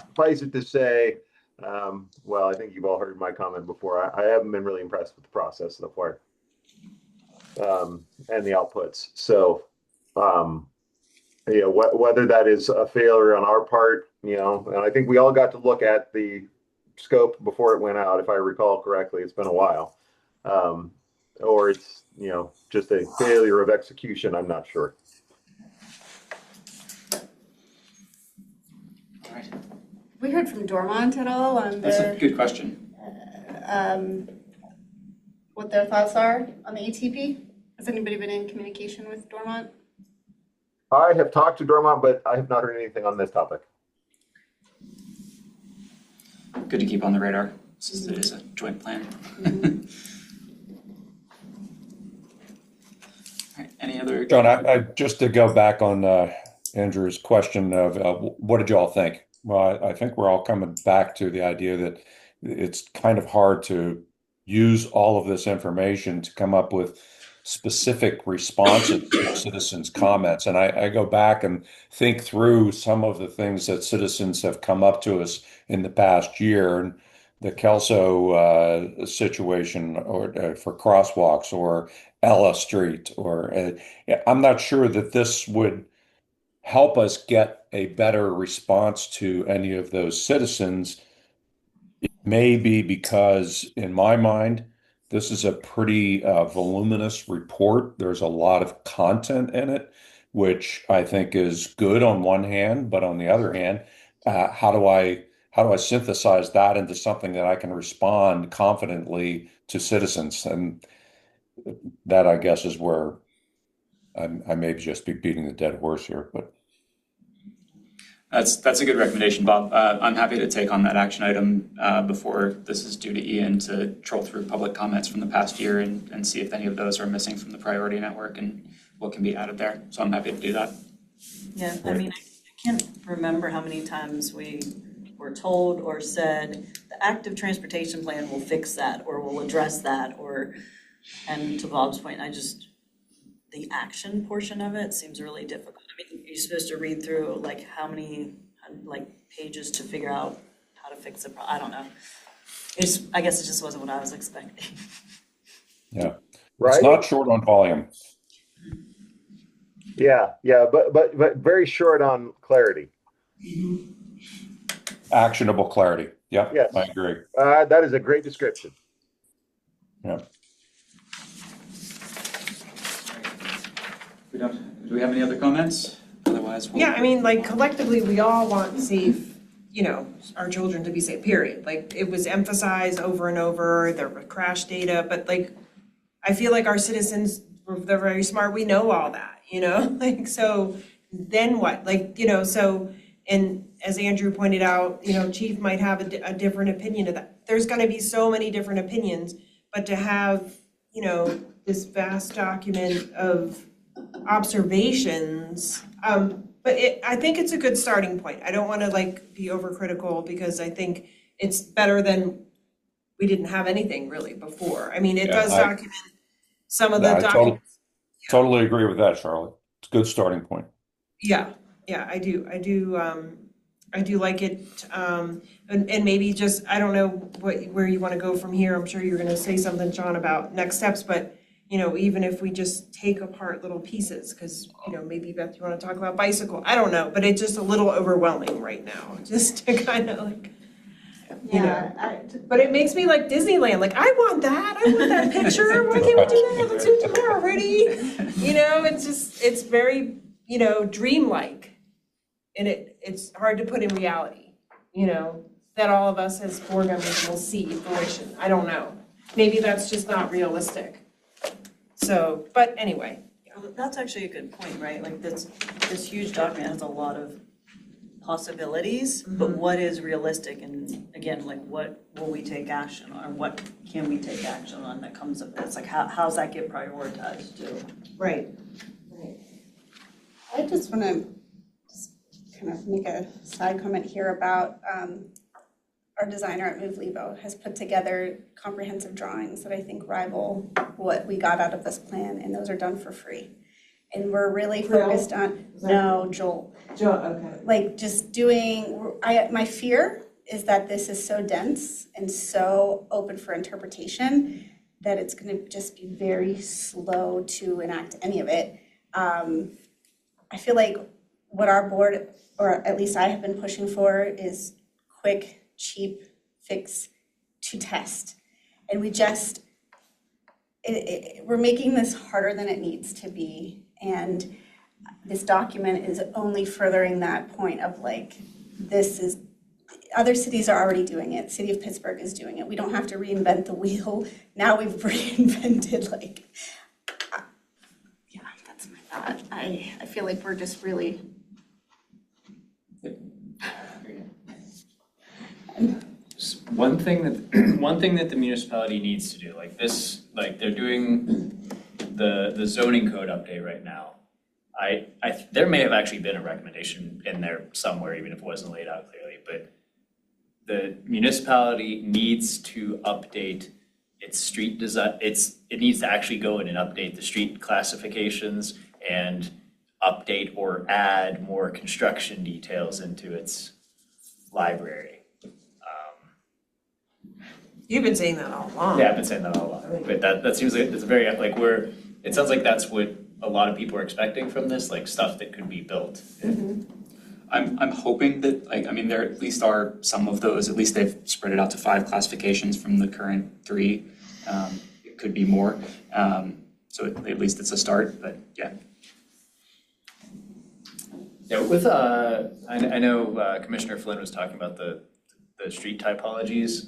suffice it to say, well, I think you've all heard my comment before. I haven't been really impressed with the process so far, and the outputs. So, whether that is a failure on our part, and I think we all got to look at the scope before it went out, if I recall correctly. It's been a while, or it's just a failure of execution. I'm not sure. All right, We heard from Dormont at all on that's a good question. what their thoughts are on the ATP? Has anybody been in communication with Dormont? I have talked to Dormont, but I have not heard anything on this topic. Good to keep on the radar, since it is a joint plan. All right, any other? John, I just to go back on Andrew's question of what did you all think? Well, I think we're all coming back to the idea that it's kind of hard to use all of this information to come up with specific responses to citizens' comments. And I go back and think through some of the things that citizens have come up to us in the past year, and the Kelso situation, or for crosswalks, or Ella Street, or I'm not sure that this would help us get a better response to any of those citizens. It may be because, in my mind, this is a pretty voluminous report. There's a lot of content in it, which I think is good on one hand, but on the other hand, how do I synthesize that into something that I can respond confidently to citizens? And that, I guess, is where I may just be beating the dead horse here, but. That's a good recommendation, Bob. I'm happy to take on that action item before this is due to Ian, to troll through public comments from the past year and see if any of those are missing from the priority network and what can be added there. So I'm happy to do that. Yeah, I mean, I can't remember how many times we were told or said, the active transportation plan will fix that, or will address that, and to Bob's point, the action portion of it seems really difficult. I mean, you're supposed to read through like how many pages to figure out how to fix it. I don't know. I guess it just wasn't what I was expecting. Yeah, Right? it's not short on volume. Yeah, but very short on clarity. Actionable clarity. Yep, Yes. I agree. That is a great description. Yeah. Do we have any other comments? Otherwise, we'll. Yeah, I mean, like collectively, we all want safe, our children to be safe, period. Like it was emphasized over and over, there were crash data, but like, I feel like our citizens, they're very smart, we know all that, like, so then what? Like, so, and as Andrew pointed out, Chief might have a different opinion of that. There's gonna be so many different opinions, but to have, this vast document of observations, But I think it's a good starting point. I don't wanna like be overcritical because I think it's better than we didn't have anything really before. I mean, it Yeah, does document some of the I documents. totally agree with that, Charlotte. It's a good starting point. Yeah, I do like it, and maybe just, I don't know where you wanna go from here, I'm sure you're gonna say something, John, about next steps, but, you know, even if we just take apart little pieces, cause, you know, maybe Beth, you wanna talk about bicycle, I don't know, but it's just a little overwhelming right now, just to kinda like, you know. But it makes me like Disneyland, like, I want that picture, why can't we do that, let's do it tomorrow already? You know, it's very, you know, dreamlike. And it's hard to put in reality, you know, that all of us as board members will see fruition. I don't know. Maybe that's just not realistic. So, but anyway. Well, that's actually a good point, right? Like this huge document has a lot of possibilities, but what is realistic? And again, like what will we take action on? What can we take action on that comes of this? Like how's that get prioritized too? Right. I just want to kind of make a side comment here about our designer at Move Levo has put together comprehensive drawings that I think rival what we got out of this plan, and those are done for free. And we're really focused on, no, Joel. Okay. Like just doing, my fear is that this is so dense and so open for interpretation that it's gonna just be very slow to enact any of it. I feel like what our board, or at least I have been pushing for, is quick, cheap fix to test. And we just, we're making this harder than it needs to be. And this document is only furthering that point of like, this is, other cities are already doing it. City of Pittsburgh is doing it. We don't have to reinvent the wheel. Now we've reinvented like, yeah, that's my thought. I feel like we're just really. One thing that the municipality needs to do, like this, like they're doing the zoning code update right now. There may have actually been a recommendation in there somewhere, even if it wasn't laid out clearly, but the municipality needs to update its street design. It needs to actually go in and update the street classifications and update or add more construction details into its library. You've been saying that all along. Yeah, I've been saying that all along, but that seems like it's very, like it sounds like that's what a lot of people are expecting from this, like stuff that could be built. I'm hoping that, like, I mean, there at least are some of those, at least they've spread it out to 5 classifications from the current 3. It could be more, so at least it's a start, but yeah. Yeah, with, I know Commissioner Flynn was talking about the street typologies.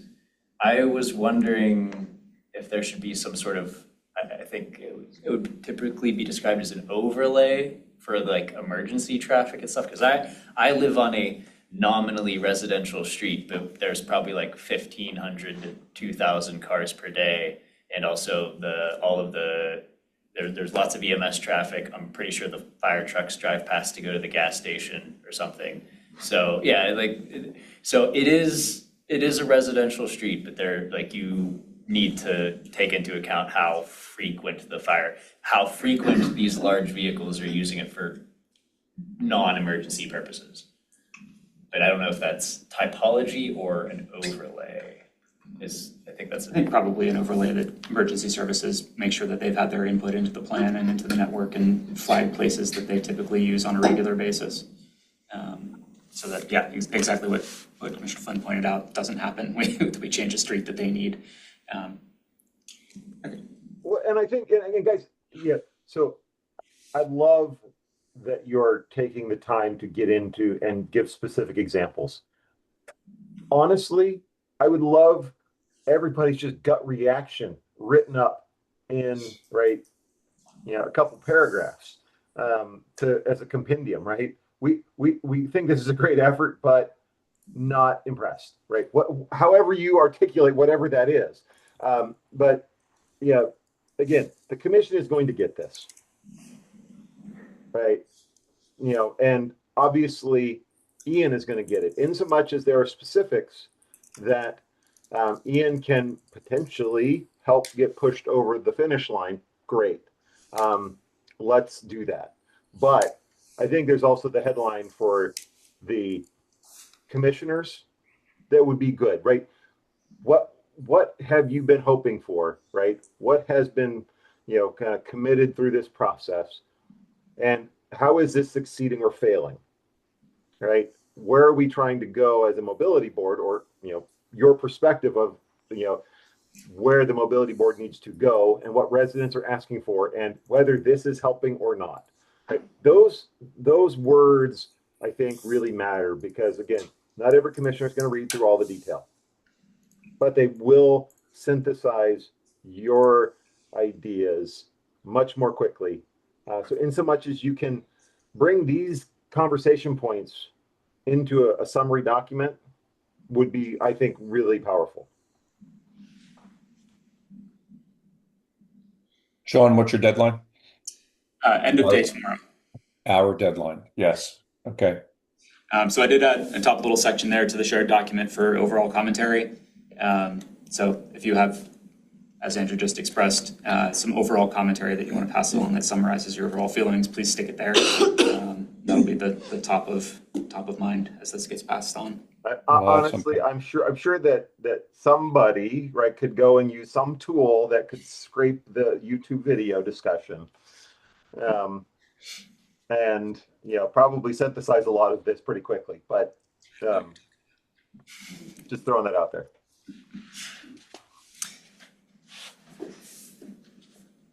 I was wondering if there should be some sort of, I think it would typically be described as an overlay for like emergency traffic and stuff, because I live on a nominally residential street, but there's probably like 1,500 to 2,000 cars per day, and also there's lots of EMS traffic. I'm pretty sure the fire trucks drive past to go to the gas station or something. So yeah, so it is a residential street, but they're like, you need to take into account how frequent these large vehicles are using it for non-emergency purposes. But I don't know if that's typology or an overlay. I think Probably an overlay that emergency services make sure that they've had their input into the plan and into the network and flag places that they typically use on a regular basis. So that, yeah, exactly what Commissioner Flynn pointed out doesn't happen. We change a street that they need. Well, and I think, and guys, yeah, so I love that you're taking the time to get into and give specific examples. Honestly, I would love everybody's just gut reaction written up in, right, a couple paragraphs as a compendium, right? We think this is a great effort, but not impressed, right? However you articulate whatever that is. But yeah, again, the commission is going to get this, right? And obviously Ian is going to get it, in so much as there are specifics that Ian can potentially help get pushed over the finish line. Great. Let's do that. But I think there's also the headline for the commissioners that would be good, right? What have you been hoping for, right? What has been, kind of committed through this process? And how is this succeeding or failing, right? Where are we trying to go as a mobility board, or, your perspective of, where the mobility board needs to go and what residents are asking for and whether this is helping or not. Right? Those words, I think, really matter because, again, not every commissioner is going to read through all the detail, but they will synthesize your ideas much more quickly. So in so much as you can bring these conversation points into a summary document would be, I think, really powerful. Sean, what's your deadline? End of day tomorrow. Our deadline, yes. Okay. So I did add a top little section there to the shared document for overall commentary. So if you have, as Andrew just expressed, some overall commentary that you want to pass along that summarizes your overall feelings, please stick it there. That'll be the top of mind as this gets passed on. Honestly, I'm sure that somebody, right, could go and use some tool that could scrape the YouTube video discussion, and probably synthesize a lot of this pretty quickly. But just throwing that out there.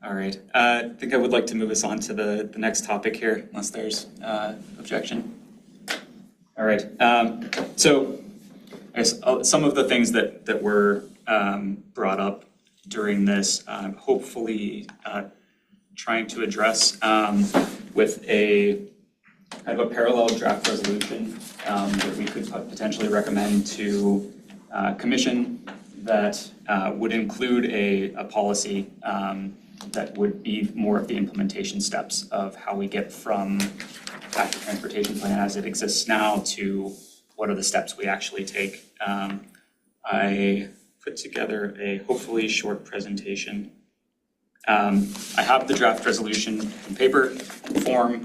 All right. I think I would like to move us on to the next topic here, unless there's objection. All right. So I guess some of the things that were brought up during this, hopefully trying to address with a kind of a parallel draft resolution that we could potentially recommend to commission that would include a policy that would be more of the implementation steps of how we get from active transportation plan as it exists now to what are the steps we actually take. I put together a hopefully short presentation. I have the draft resolution in paper form.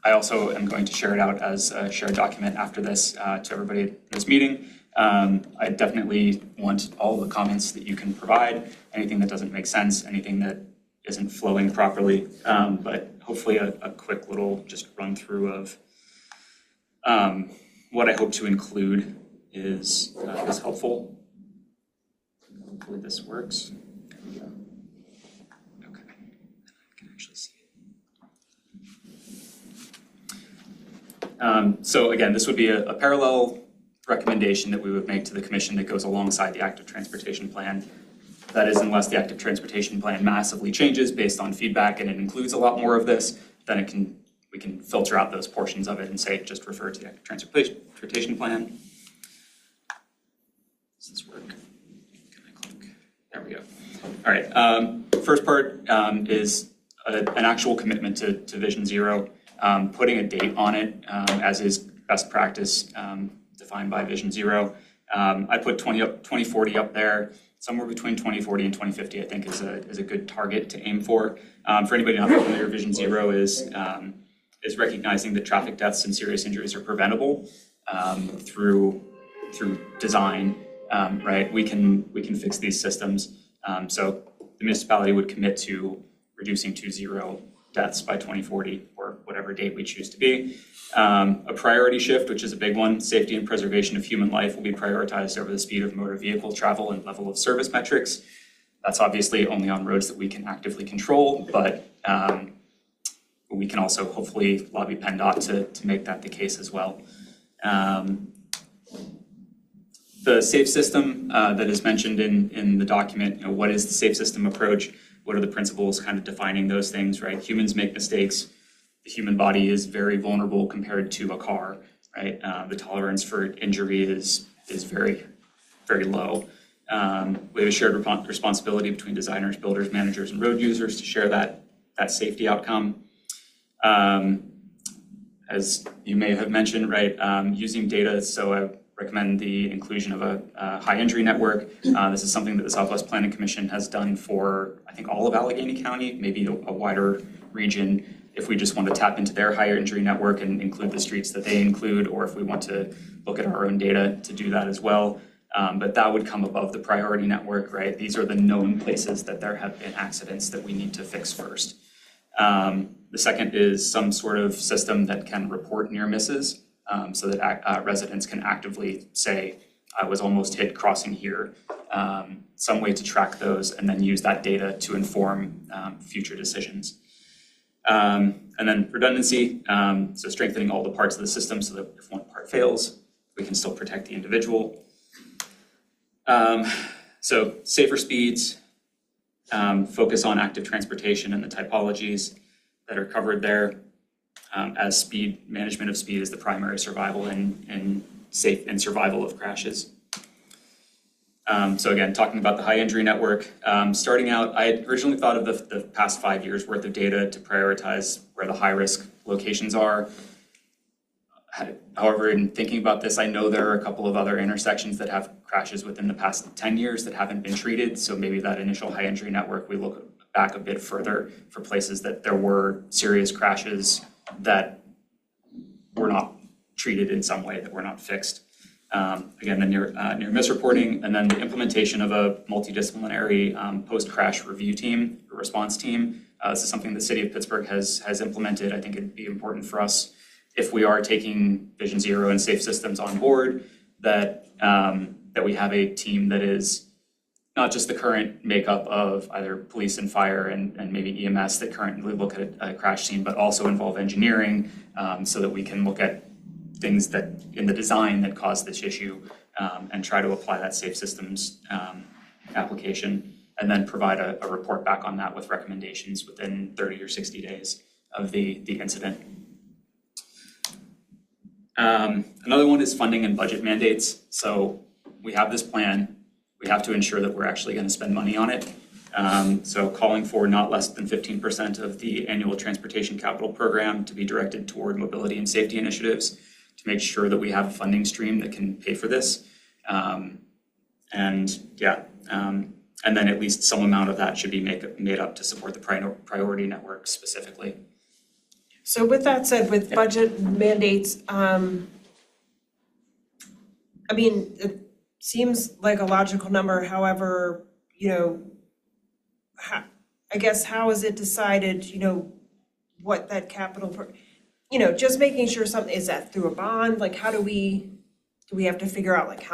I also am going to share it out as a shared document after this to everybody at this meeting. I definitely want all the comments that you can provide, anything that doesn't make sense, anything that isn't flowing properly, but hopefully a quick little just run through of what I hope to include is helpful. Hopefully this works. There we go. Okay, I can actually see it. So again, this would be a parallel recommendation that we would make to the commission that goes alongside the active transportation plan. That is, unless the active transportation plan massively changes based on feedback and it includes a lot more of this, then we can filter out those portions of it and say just refer to the active transportation plan. Does this work? Can I click? There we go. All right. First part is an actual commitment to Vision Zero, putting a date on it as is best practice defined by Vision Zero. I put 2040 up there. Somewhere between 2040 and 2050, I think, is a good target to aim for. For anybody not familiar, Vision Zero is recognizing that traffic deaths and serious injuries are preventable through design. Right? We can fix these systems. So the municipality would commit to reducing to zero deaths by 2040 or whatever date we choose to be. A priority shift, which is a big one, safety and preservation of human life will be prioritized over the speed of motor vehicle travel and level of service metrics. That's obviously only on roads that we can actively control, but we can also hopefully lobby PennDOT to make that the case as well. The safe system that is mentioned in the document, what is the safe system approach? What are the principles kind of defining those things, right? Humans make mistakes. The human body is very vulnerable compared to a car, right? The tolerance for injury is very, very low. We have a shared responsibility between designers, builders, managers, and road users to share that safety outcome. as you may have mentioned, right, using data. So I recommend the inclusion of a high injury network. This is something that the Southwest Planning Commission has done for, I think, all of Allegheny County, maybe a wider region. If we just want to tap into their higher injury network and include the streets that they include, or if we want to look at our own data to do that as well. But that would come above the priority network, right? These are the known places that there have been accidents that we need to fix first. The second is some sort of system that can report near misses, so that residents can actively say, I was almost hit crossing here. Some way to track those and then use that data to inform future decisions. And then redundancy, so strengthening all the parts of the system so that if one part fails, we can still protect the individual. So safer speeds, focus on active transportation and the typologies that are covered there, as speed, management of speed is the primary survival and safe and survival of crashes. So again, talking about the high injury network, starting out, I had originally thought of the past 5 years worth of data to prioritize where the high risk locations are. However, in thinking about this, I know there are a couple of other intersections that have crashes within the past 10 years that haven't been treated. So maybe that initial high injury network, we look back a bit further for places that there were serious crashes that were not treated in some way, that were not fixed. Again, the near miss reporting, and then the implementation of a multidisciplinary post-crash review team, or response team. This is something the city of Pittsburgh has implemented. I think it'd be important for us, if we are taking Vision Zero and safe systems on board, that we have a team that is not just the current makeup of either police and fire and maybe EMS that currently look at a crash scene, but also involve engineering, so that we can look at things that in the design that caused this issue, and try to apply that safe systems application, and then provide a report back on that with recommendations within 30 or 60 days of the incident. Another one is funding and budget mandates. So we have this plan. We have to ensure that we're actually going to spend money on it. So calling for not less than 15% of the annual transportation capital program to be directed toward mobility and safety initiatives to make sure that we have a funding stream that can pay for this. And then at least some amount of that should be made up to support the priority network specifically. So with that said, with budget mandates, I mean, it seems like a logical number. However, I guess how is it decided, what that capital, just making sure something, is that through a bond? Like, how do we have to figure out like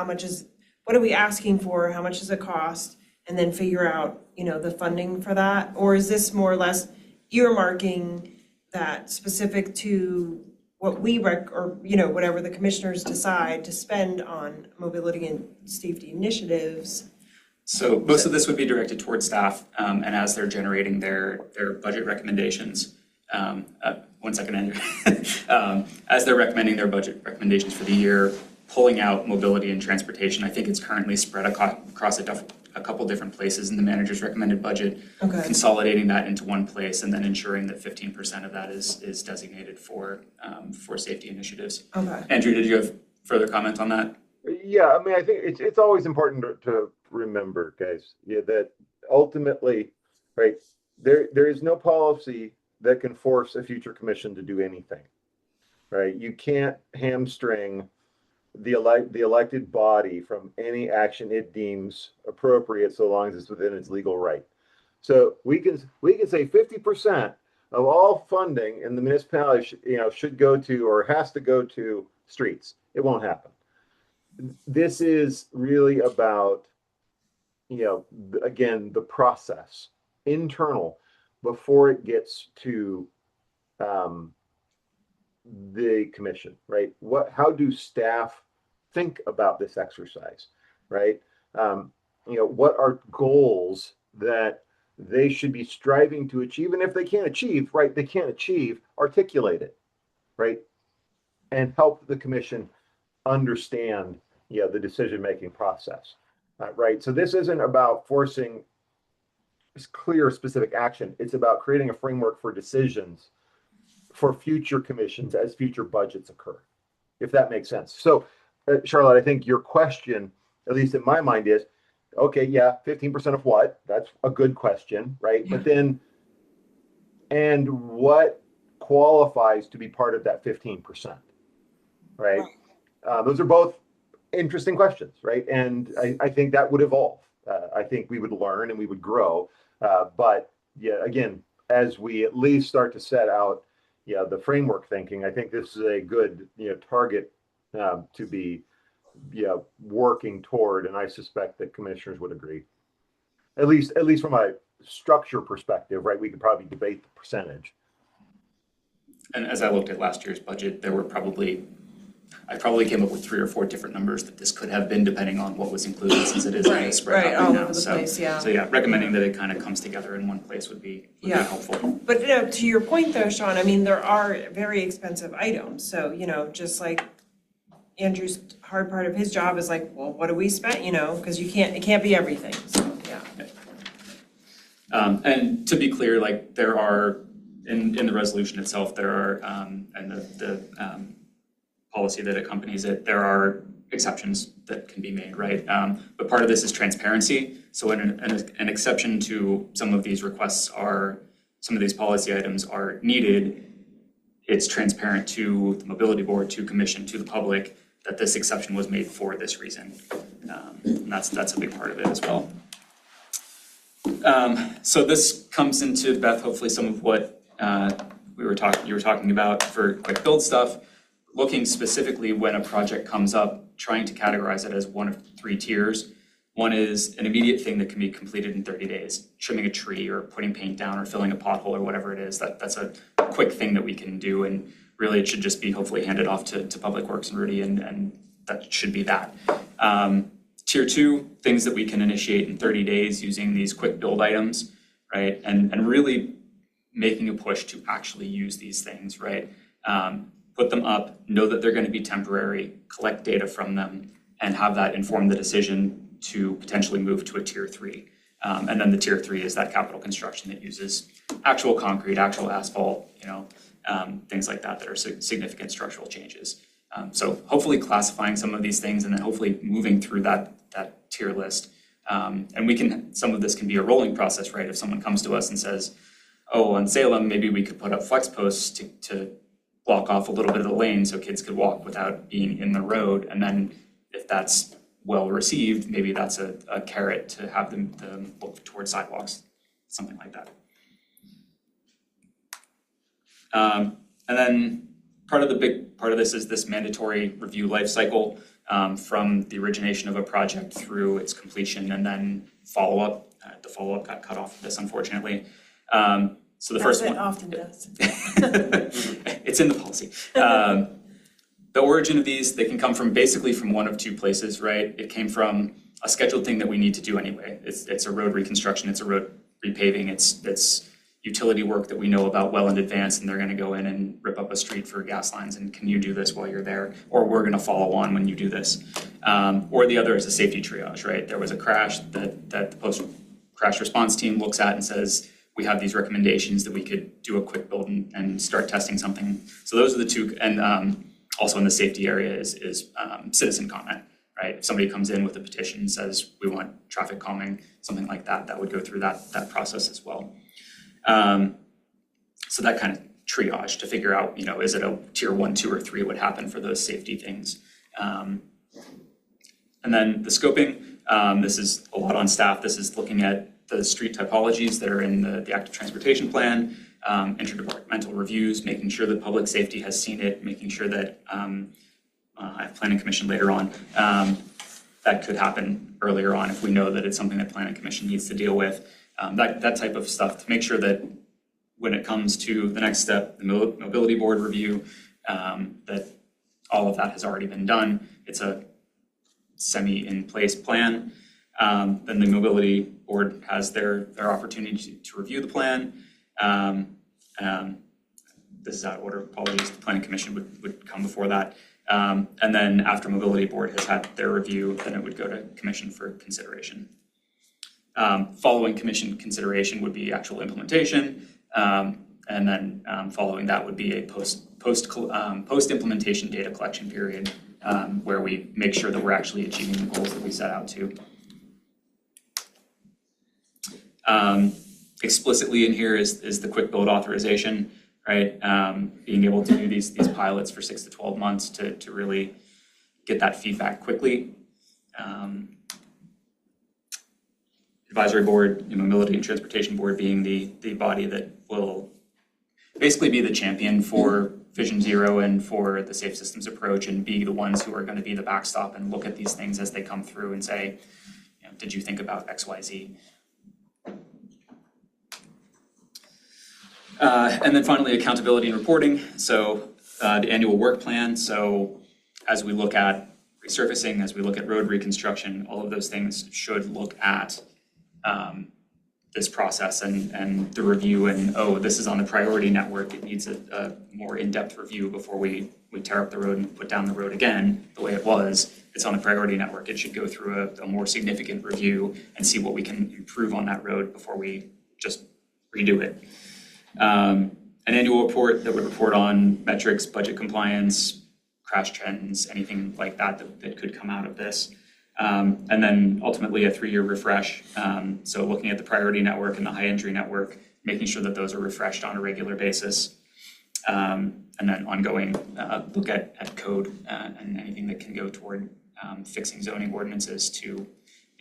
what are we asking for? How much does it cost? And then figure out, the funding for that? Or is this more or less earmarking that specific to what we whatever the commissioners decide to spend on mobility and safety initiatives? So most of this would be directed towards staff, and as they're generating their budget recommendations, 1 second, Andrew. As they're recommending their budget recommendations for the year, pulling out mobility and transportation, I think it's currently spread across a couple different places in the manager's recommended budget, Okay. consolidating that into one place and then ensuring that 15% of that is designated for safety initiatives. Okay. Andrew, did you have further comment on that? Yeah, I mean, I think it's always important to remember, guys, that ultimately, right, there is no policy that can force a future commission to do anything, right? You can't hamstring the elected body from any action it deems appropriate, so long as it's within its legal right. So we can say 50% of all funding in the municipality should go to or has to go to streets. It won't happen. This is really about, again, the process, internal, before it gets to the commission, right? How do staff think about this exercise, right? What are goals that they should be striving to achieve? And if they can't achieve, right, articulate it, right? And help the commission understand, the decision-making process, right? So this isn't about forcing clear, specific action. It's about creating a framework for decisions for future commissions as future budgets occur, if that makes sense. So, Charlotte, I think your question, at least in my mind, is, okay, yeah, 15% of what? That's a good question, right? Yeah. But then, and what qualifies to be part of that 15%, right? Those are both interesting questions, right? And I think that would evolve. I think we would learn and we would grow. But yeah, again, as we at least start to set out, the framework thinking, I think this is a good, target to be, working toward. And I suspect that commissioners would agree. At least from a structure perspective, right? We could probably debate the percentage. And as I looked at last year's budget, there were I probably came up with 3 or 4 different numbers that this could have been depending on what was included, since it is kind of spread out all right now. over the place, yeah. So yeah, recommending that it kind of comes together in one place would be helpful. But to your point though, Sean, I mean, there are very expensive items, so, just like Andrew's hard part of his job is like, well, what do we spend, because it can't be everything, so, yeah. And to be clear, like there are, in the resolution itself, there are, and the policy that accompanies it, there are exceptions that can be made, right? But part of this is transparency. So an exception to some of these requests some of these policy items are needed, it's transparent to the mobility board, to commission, to the public, that this exception was made for this reason. And that's a big part of it as well. So this comes into, Beth, hopefully some of what you were talking about for quick build stuff. Looking specifically when a project comes up, trying to categorize it as one of 3 tiers. One is an immediate thing that can be completed in 30 days, trimming a tree or putting paint down or filling a pothole or whatever it is. That's a quick thing that we can do, and really it should just be hopefully handed off to Public Works and Rudy, and that should be that. Tier 2, things that we can initiate in 30 days using these quick build items, right? And really making a push to actually use these things, right? Put them up, know that they're going to be temporary, collect data from them, and have that inform the decision to potentially move to a tier 3. And then the tier 3 is that capital construction that uses actual concrete, actual asphalt, things like that are significant structural changes. So hopefully classifying some of these things and then hopefully moving through that tier list. And some of this can be a rolling process, right? If someone comes to us and says, oh, on Salem, maybe we could put up flex posts to block off a little bit of the lane so kids could walk without being in the road. And then if that's well received, maybe that's a carrot to have them look towards sidewalks, something like that. And then part of this is this mandatory review life cycle from the origination of a project through its completion, and then follow-up. The follow-up got cut off of this, unfortunately. So the first one. It often does. It's in the policy. The origin of these, they can come from basically from one of 2 places, right? It came from a scheduled thing that we need to do anyway. It's a road reconstruction, it's a road repaving, it's utility work that we know about well in advance, and they're gonna go in and rip up a street for gas lines, and can you do this while you're there? Or we're gonna follow on when you do this. Or the other is a safety triage, right? There was a crash that the post-crash response team looks at and says, we have these recommendations that we could do a quick build and start testing something. So those are the 2, and also in the safety area is citizen comment, right? If somebody comes in with a petition and says, we want traffic calming, something like that, that would go through that process as well. So that kind of triage to figure out, is it a tier 1, 2, or 3 would happen for those safety things. And then the scoping, this is a lot on staff. This is looking at the street typologies that are in the active transportation plan, interdepartmental reviews, making sure that public safety has seen it, making sure that I have planning commission later on. That could happen earlier on if we know that it's something that planning commission needs to deal with. That type of stuff to make sure that when it comes to the next step, the mobility board review, that all of that has already been done. It's a semi-in-place plan. Then the mobility board has their opportunity to review the plan. This is out of order, apologies. The planning commission would come before that. And then after mobility board has had their review, then it would go to commission for consideration. Following commission consideration would be actual implementation. And then following that would be a post-implementation data collection period where we make sure that we're actually achieving the goals that we set out to. Explicitly in here is the quick build authorization, right? Being able to do these pilots for 6 to 12 months to really get that feedback quickly. Advisory board, Mobility and Transportation Board being the body that will basically be the champion for Vision Zero and for the safe systems approach, and be the ones who are going to be the backstop and look at these things as they come through and say, did you think about X, Y, Z? And then finally, accountability and reporting. So the annual work plan. So as we look at resurfacing, as we look at road reconstruction, all of those things should look at this process and the review, and this is on the priority network. It needs a more in-depth review before we tear up the road and put down the road again the way it was. It's on the priority network. It should go through a more significant review and see what we can improve on that road before we just redo it. An annual report that would report on metrics, budget compliance, crash trends, anything like that could come out of this. And then ultimately a 3-year refresh. So looking at the priority network and the high entry network, making sure that those are refreshed on a regular basis. And then ongoing look at code and anything that can go toward fixing zoning ordinances to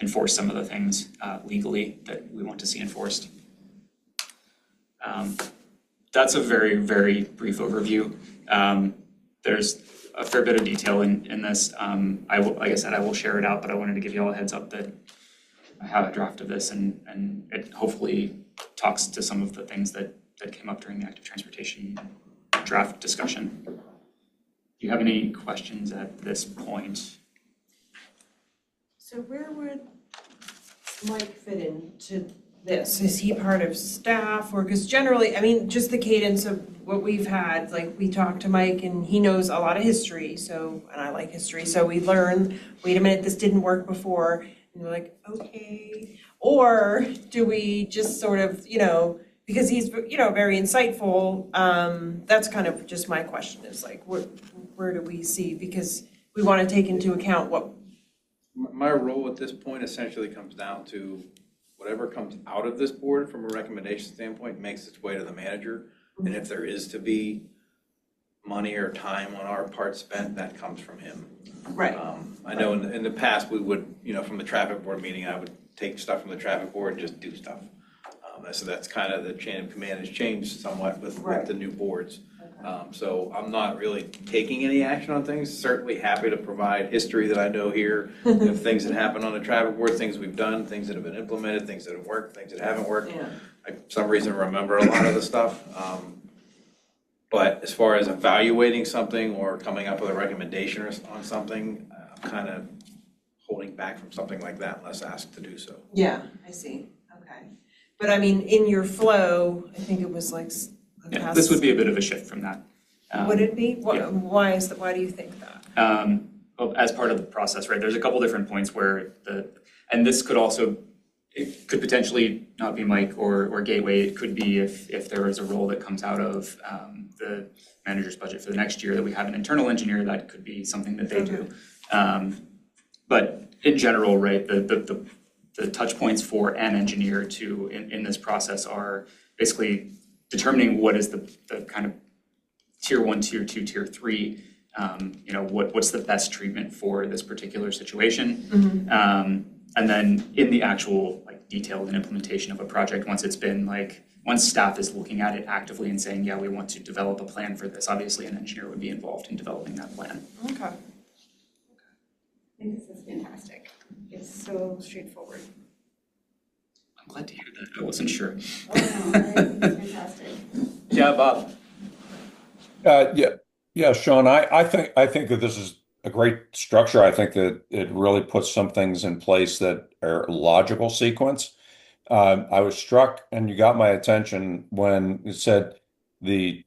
enforce some of the things legally that we want to see enforced. That's a very, very brief overview. There's a fair bit of detail in this. Like I said, I will share it out, but I wanted to give you all a heads up that I have a draft of this, and it hopefully talks to some of the things that came up during the active transportation draft discussion. Do you have any questions at this point? So where would Mike fit into this? Is he part of staff, or, because generally, I mean, just the cadence of what we've had, like we talked to Mike and he knows a lot of history, and I like history, so we learn, wait a minute, this didn't work before, and we're like, okay. Or do we just sort of, because he's, very insightful, that's kind of just my question is like, where do we see, because we want to take into account what. My role at this point essentially comes down to whatever comes out of this board from a recommendation standpoint makes its way to the manager. And if there is to be money or time on our part spent, that comes from him. Right. I know in the past we would, from the traffic board meeting, I would take stuff from the traffic board and just do stuff. So that's kind of the chain of command has changed somewhat with the new boards. So I'm not really taking any action on things. Certainly happy to provide history that I know here of things that happen on the traffic board, things we've done, things that have been implemented, things that have worked, things that haven't worked. Yeah. I, for some reason, remember a lot of the stuff. But as far as evaluating something or coming up with a recommendation on something, I'm kind of holding back from something like that unless asked to do so. Yeah, I see. Okay. But I mean, in your flow, I think it was like. Yeah, this would be a bit of a shift from that. Would it be? Yeah. Why is that? Why do you think that? Well, as part of the process, right? There's a couple different points where and this could also, it could potentially not be Mike or Gateway. It could be if there is a role that comes out of the manager's budget for the next year that we have an internal engineer, that could be something that they do. But in general, right, the touch points for an engineer in this process are basically determining what is the kind of tier 1, tier 2, tier 3, what's the best treatment for this particular situation. Mm-hmm. And then in the actual detailed and implementation of a project, once staff is looking at it actively and saying, yeah, we want to develop a plan for this, obviously an engineer would be involved in developing that plan. Okay. I think this is fantastic. It's so straightforward. I'm glad to hear that. I wasn't sure. Oh, no, I think it's fantastic. Yeah, Bob. Yeah, Sean, I think that this is a great structure. I think that it really puts some things in place that are logical sequence. I was struck, and you got my attention when you said the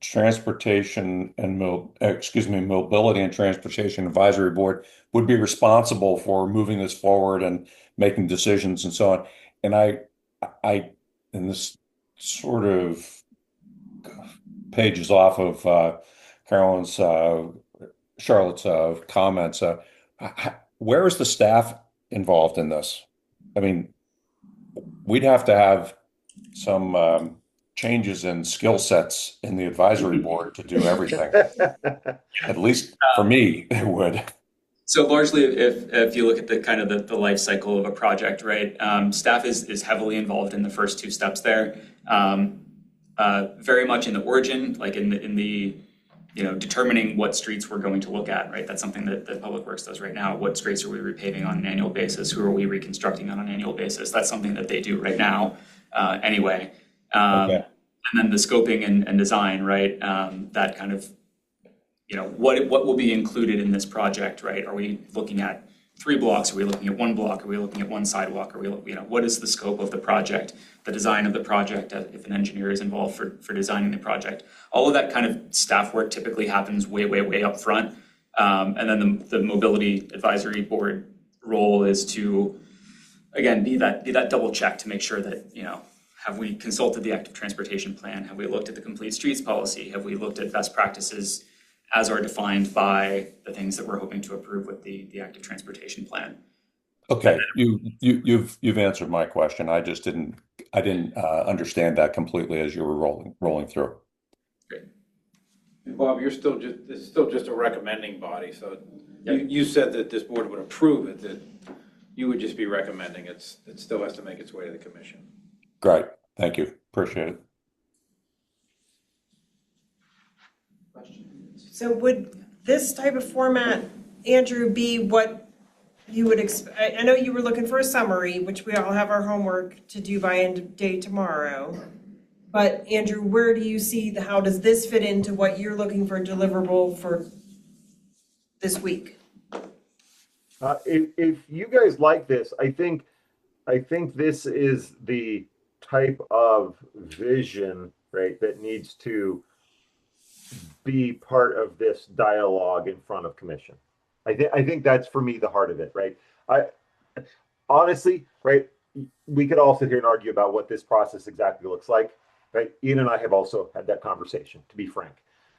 Mobility and Transportation Advisory Board would be responsible for moving this forward and making decisions and so on. And I in this sort of pages off of Carolyn's, Charlotte's comments. Where is the staff involved in this? I mean, we'd have to have some changes in skill sets in the advisory board to do everything. At least for me, it would. So largely, if you look at the kind of the life cycle of a project, right, staff is heavily involved in the first two steps there. Very much in the origin, like in the determining what streets we're going to look at, right? That's something that Public Works does right now. What streets are we repaving on an annual basis? Who are we reconstructing on an annual basis? That's something that they do right now, anyway. Okay. And then the scoping and design, right? That kind of, what will be included in this project, right? Are we looking at 3 blocks? Are we looking at 1 block? Are we looking at 1 sidewalk? Are we, what is the scope of the project? The design of the project, if an engineer is involved for designing the project. All of that kind of staff work typically happens way up front. And then the mobility advisory board role is to, again, be that double check to make sure that, have we consulted the active transportation plan? Have we looked at the complete streets policy? Have we looked at best practices as are defined by the things that we're hoping to approve with the active transportation plan? Okay, you've answered my question. I just didn't understand that completely as you were rolling through. Great. Bob, it's still just a recommending body, so you said that this board would approve it, that you would just be recommending it. It still has to make its way to the commission. Great, thank you, appreciate it. So would this type of format, Andrew, be what you would expect? I know you were looking for a summary, which we all have our homework to do by end of day tomorrow. But Andrew, where do you see how does this fit into what you're looking for deliverable for this week? If you guys like this, I think this is the type of vision, right, that needs to be part of this dialogue in front of commission. I think that's for me the heart of it, right? I honestly, right, we could all sit here and argue about what this process exactly looks like, right? Ian and I have also had that conversation, to be frank,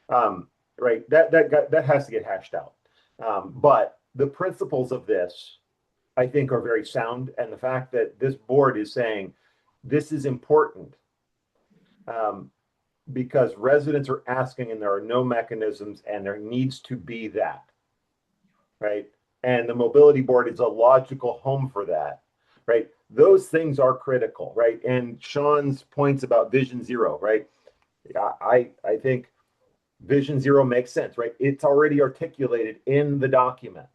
right? That has to get hashed out. But the principles of this, I think, are very sound, and the fact that this board is saying this is important. Because residents are asking and there are no mechanisms and there needs to be that, right? And the mobility board is a logical home for that, right? Those things are critical, right? And Sean's points about Vision Zero, right? I think Vision Zero makes sense, right? It's already articulated in the document.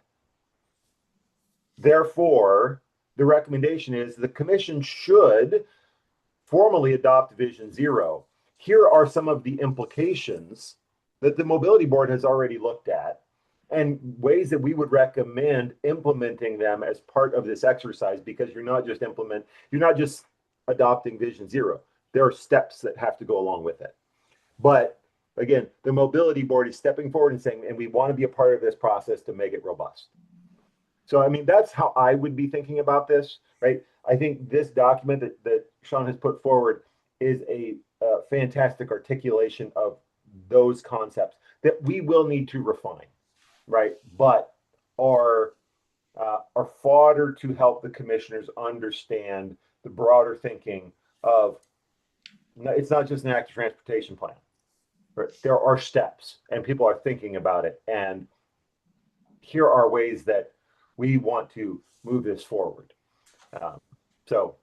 Therefore, the recommendation is the commission should formally adopt Vision Zero. Here are some of the implications that the mobility board has already looked at and ways that we would recommend implementing them as part of this exercise, because you're not just adopting Vision Zero. There are steps that have to go along with it. But again, the mobility board is stepping forward and saying, and we want to be a part of this process to make it robust. So, I mean, that's how I would be thinking about this, right? I think this document that Sean has put forward is a fantastic articulation of those concepts that we will need to refine, right? But are fodder to help the commissioners understand the broader thinking of, it's not just an active transportation plan. Right? There are steps and people are thinking about it. And here are ways that we want to move this forward. So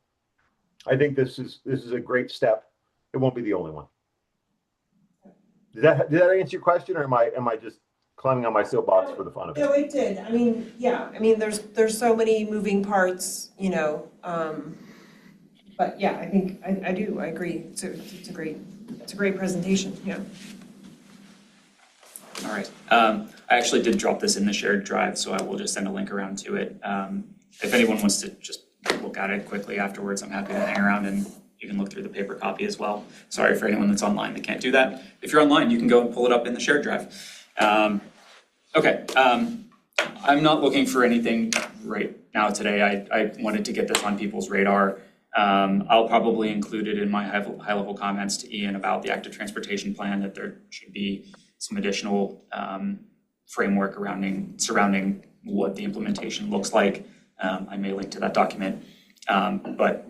I think this is a great step. It won't be the only one. Did that answer your question, or am I just climbing on my soapbox for the fun of it? No, it did. I mean, yeah. I mean, there's so many moving parts, but yeah, I think I do. I agree. It's a great presentation. Yeah. All right. I actually did drop this in the shared drive, so I will just send a link around to it. If anyone wants to just look at it quickly afterwards, I'm happy to hang around and you can look through the paper copy as well. Sorry for anyone that's online that can't do that. If you're online, you can go and pull it up in the shared drive. Okay. I'm not looking for anything right now today. I wanted to get this on people's radar. I'll probably include it in my high-level comments to Ian about the active transportation plan, that there should be some additional framework surrounding what the implementation looks like. I may link to that document. But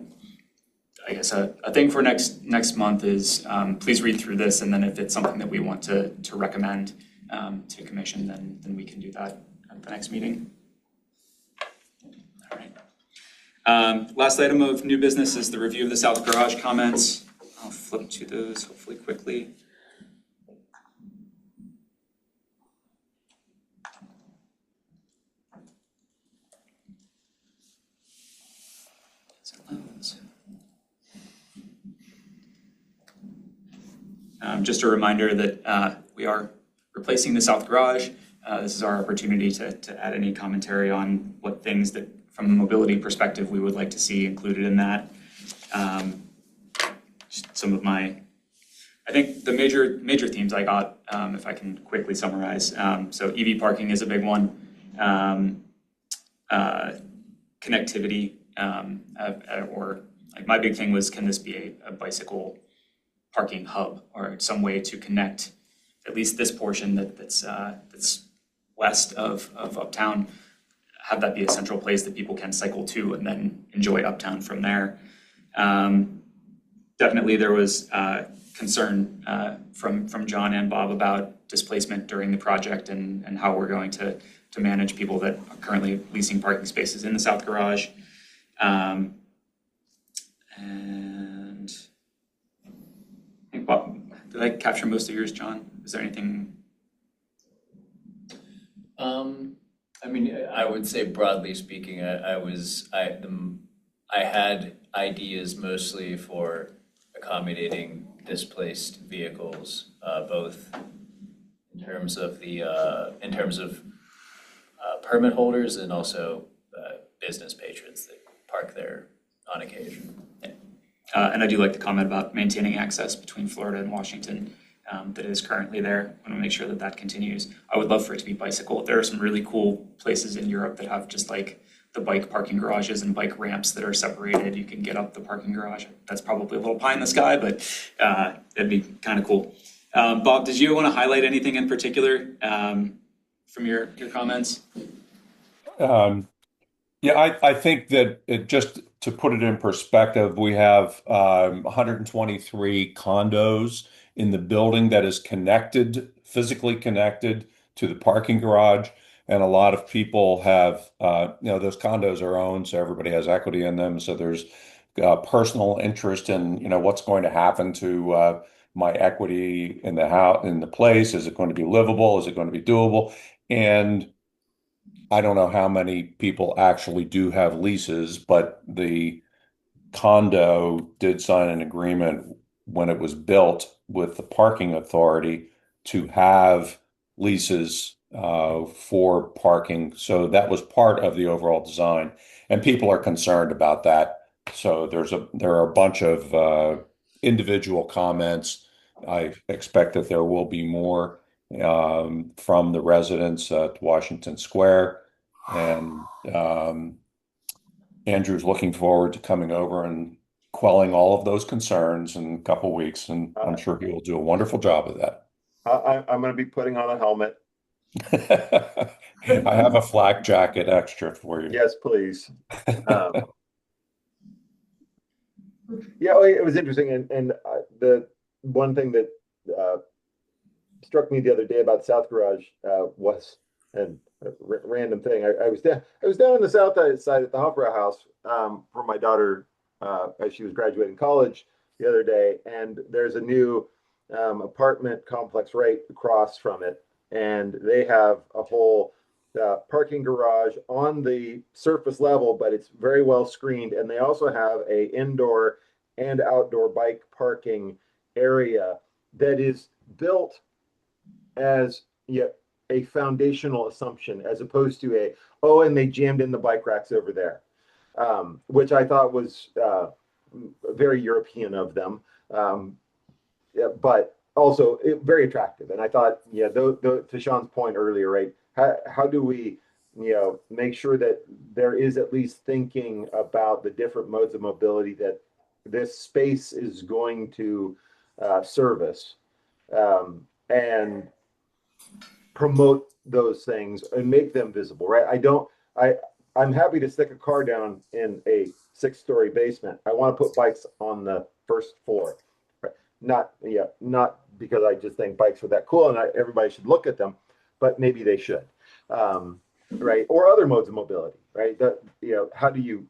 I guess a thing for next month is please read through this, and then if it's something that we want to recommend to commission, then we can do that at the next meeting. All right. Last item of new business is the review of the South Garage comments. I'll flip to those hopefully quickly. Just a reminder that we are replacing the South Garage. This is our opportunity to add any commentary on what things that, from a mobility perspective, we would like to see included in that. Some of my, I think the major themes I got, if I can quickly summarize. So EV parking is a big one. Connectivity, or like my big thing was, can this be a bicycle parking hub, or some way to connect at least this portion that's west of Uptown, have that be a central place that people can cycle to and then enjoy Uptown from there. Definitely there was concern from John and Bob about displacement during the project and how we're going to manage people that are currently leasing parking spaces in the South Garage. And I think, Bob, did I capture most of yours, John? Is there anything? I mean, I would say broadly speaking, I had ideas mostly for accommodating displaced vehicles, both in terms of permit holders and also business patrons that park there on occasion. And I do like the comment about maintaining access between Florida and Washington that is currently there. I want to make sure that continues. I would love for it to be bicycle. There are some really cool places in Europe that have just like the bike parking garages and bike ramps that are separated. You can get up the parking garage. That's probably a little pie in the sky, but it'd be kind of cool. Bob, did you want to highlight anything in particular from your comments? Yeah, I think that just to put it in perspective, we have 123 condos in the building that is physically connected to the parking garage. And a lot of people have, those condos are owned, so everybody has equity in them. So there's personal interest in, what's going to happen to my equity in the house, in the place. Is it going to be livable? Is it going to be doable? And I don't know how many people actually do have leases, but the condo did sign an agreement when it was built with the parking authority to have leases for parking. So that was part of the overall design, and people are concerned about that. So there are a bunch of individual comments. I expect that there will be more from the residents at Washington Square, and Andrew's looking forward to coming over and quelling all of those concerns in a couple weeks, and I'm sure he will do a wonderful job of that. I'm going to be putting on a helmet. I have a flak jacket extra for you. Yes, please. Yeah, it was interesting, and the one thing that struck me the other day about South Garage was, and a random thing, I was down on the south side at the Hofbrauer House for my daughter as she was graduating college the other day, and there's a new apartment complex right across from it, and they have a whole parking garage on the surface level, but it's very well screened, and they also have a indoor and outdoor bike parking area that is built as a foundational assumption, as opposed to and they jammed in the bike racks over there, which I thought was very European of them, but also very attractive. And I thought, to Sean's point earlier, right? How do we make sure that there is at least thinking about the different modes of mobility that this space is going to service, and promote those things and make them visible, right? I'm happy to stick a car down in a 6-story basement. I want to put bikes on the first floor. Right? Not because I just think bikes are that cool and everybody should look at them, but maybe they should. Right? Or other modes of mobility, right? How do you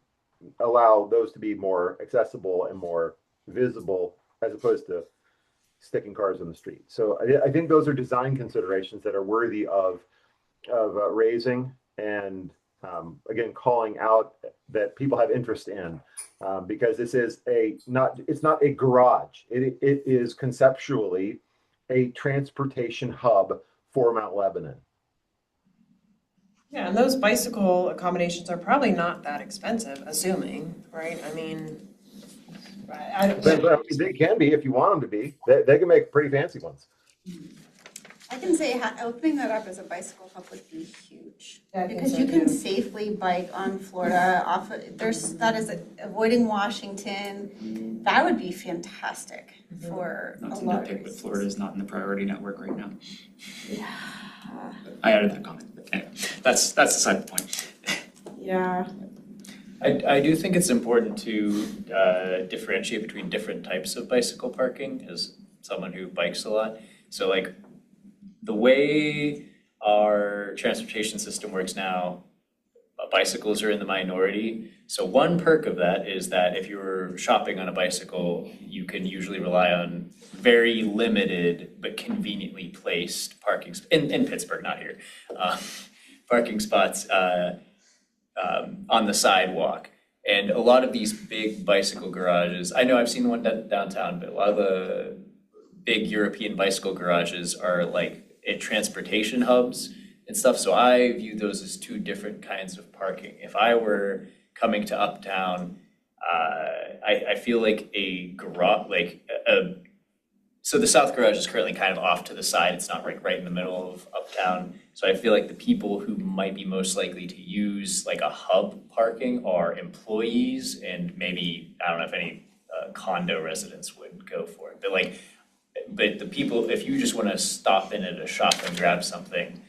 allow those to be more accessible and more visible as opposed to sticking cars on the street? So I think those are design considerations that are worthy of raising and again calling out that people have interest in, because this is it's not a garage. It is conceptually a transportation hub for Mount Lebanon. Yeah, and those bicycle accommodations are probably not that expensive, assuming, right? I mean, They can be if you want them to be. They can make pretty fancy ones. I can say opening that up as a bicycle hub would be huge. Yeah, I think because so you can too. safely bike on Florida that is avoiding Washington. That would be fantastic for Not a to lot of nitpick, but reasons. Florida is not in the priority network right now. Yeah. I added that comment, but anyway, that's beside the point. Yeah. I do think it's important to differentiate between different types of bicycle parking as someone who bikes a lot. So like the way our transportation system works now, bicycles are in the minority. So one perk of that is that if you're shopping on a bicycle, you can usually rely on very limited but conveniently placed parking in Pittsburgh, not here, parking spots on the sidewalk. And a lot of these big bicycle garages, I know I've seen the one downtown, but a lot of the big European bicycle garages are like at transportation hubs and stuff. So I view those as two different kinds of parking. If I were coming to Uptown, I feel like a garage, so the South Garage is currently kind of off to the side. It's not right in the middle of Uptown. So I feel like the people who might be most likely to use like a hub parking are employees and maybe, I don't know if any condo residents would go for it. But the people, if you just want to stop in at a shop and grab something,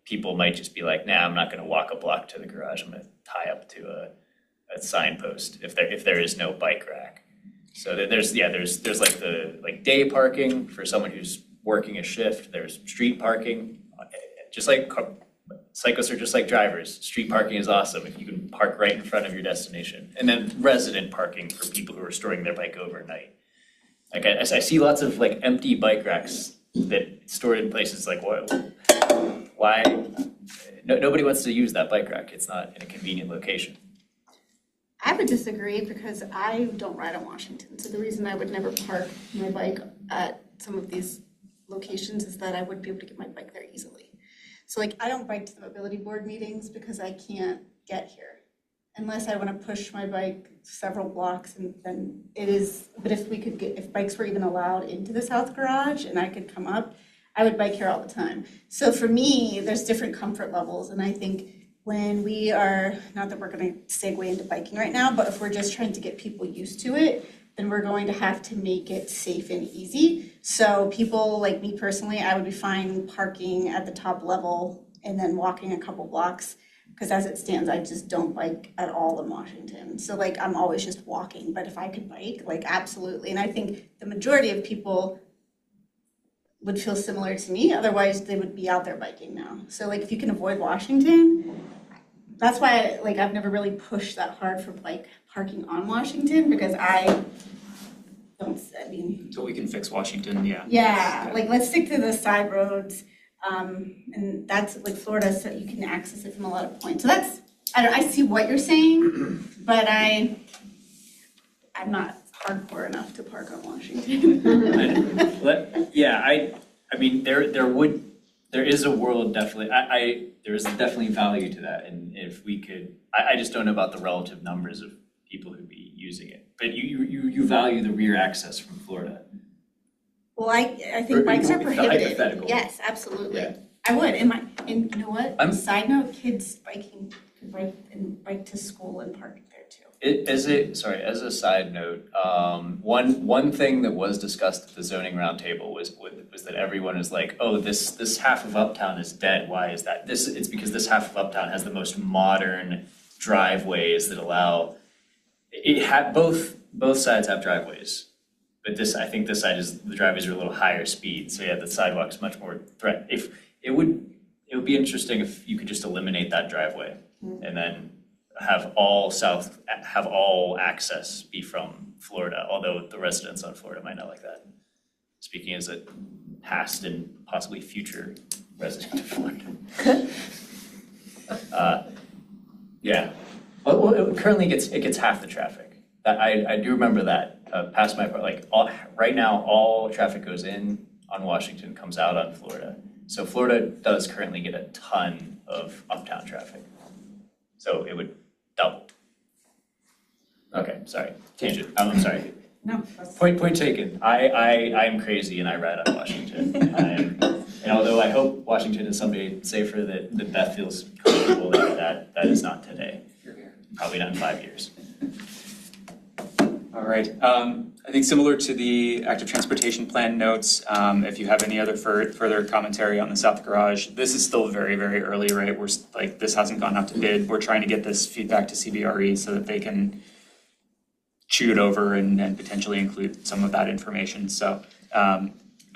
people might just be like, nah, I'm not going to walk a block to the garage. I'm going to tie up to a signpost if there is no bike rack. So there's like the day parking for someone who's working a shift. There's street parking, just like cyclists are just like drivers. Street parking is awesome if you can park right in front of your destination. And then resident parking for people who are storing their bike overnight. Like I see lots of like empty bike racks that stored in places like why? Nobody wants to use that bike rack. It's not in a convenient location. I would disagree because I don't ride on Washington. So the reason I would never park my bike at some of these locations is that I wouldn't be able to get my bike there easily. So like I don't bike to the mobility board meetings because I can't get here unless I want to push my bike several blocks, and then it is, but if bikes were even allowed into the South Garage and I could come up, I would bike here all the time. So for me, there's different comfort levels, and I think when we are, not that we're going to segue into biking right now, but if we're just trying to get people used to it, then we're going to have to make it safe and easy. So people like me personally, I would be fine parking at the top level and then walking a couple blocks, because as it stands, I just don't bike at all in Washington. So like I'm always just walking, but if I could bike, like absolutely. And I think the majority of people would feel similar to me, otherwise they would be out there biking now. So like if you can avoid Washington, that's why I've never really pushed that hard for bike parking on Washington, because Until we can fix Washington, yeah. Yeah, like let's stick to the side roads, and that's like Florida, so you can access it from a lot of points. So that's, I see what you're saying, but I'm not hardcore enough to park on Washington. I mean, there is a world definitely, there is definitely value to that, and if we could, I just don't know about the relative numbers of people who'd be using it, but you value the rear access from Florida. Well, I think bikes are prohibited. Hypothetical. Yes, absolutely. Yeah. I would, and you know what? I'm- Side note, kids biking, could bike to school and park there too. As a side note, one thing that was discussed at the zoning roundtable was that everyone is like, oh, this half of Uptown is dead. Why is that? It's because this half of Uptown has the most modern driveways that allow, both sides have driveways. But I think this side the driveways are a little higher speed, so yeah, the sidewalk's much more If it would be interesting if you could just eliminate that driveway and then have all access be from Florida, although the residents on Florida might not like that. Speaking as a past and possibly future resident of Florida. Yeah, well, it currently gets half the traffic. That I do remember that, past my part, right now, all traffic goes in on Washington, comes out on Florida. So Florida does currently get a ton of uptown traffic. So it would double. Okay, sorry, tangent, I'm sorry. No. Point taken. I'm crazy and I ride on Washington. And although I hope Washington is someday safer, that Beth feels comfortable that is not today. Probably not in 5 years. All right, I think similar to the active transportation plan notes, if you have any other further commentary on the South Garage, this is still very, very early, right? This hasn't gone out to bid. We're trying to get this feedback to CBRE so that they can chew it over and potentially include some of that information. So,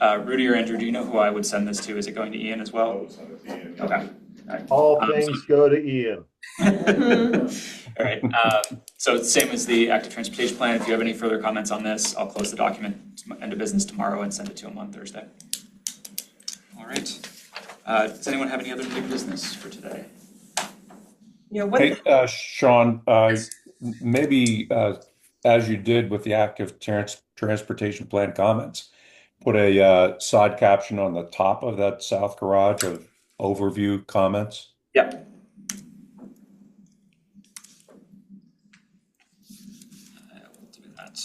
Rudy or Andrew, do you know who I would send this to? Is it going to Ian as well? I would send it to Ian. Okay. All things go to Ian. All right, so it's the same as the active transportation plan. If you have any further comments on this, I'll close the document end of business tomorrow and send it to him on Thursday. All right. Does anyone have any other new business for today? You know, what, Hey, Sean, maybe as you did with the active transportation plan comments, put a side caption on the top of that South Garage of overview comments. Yep. We'll do that.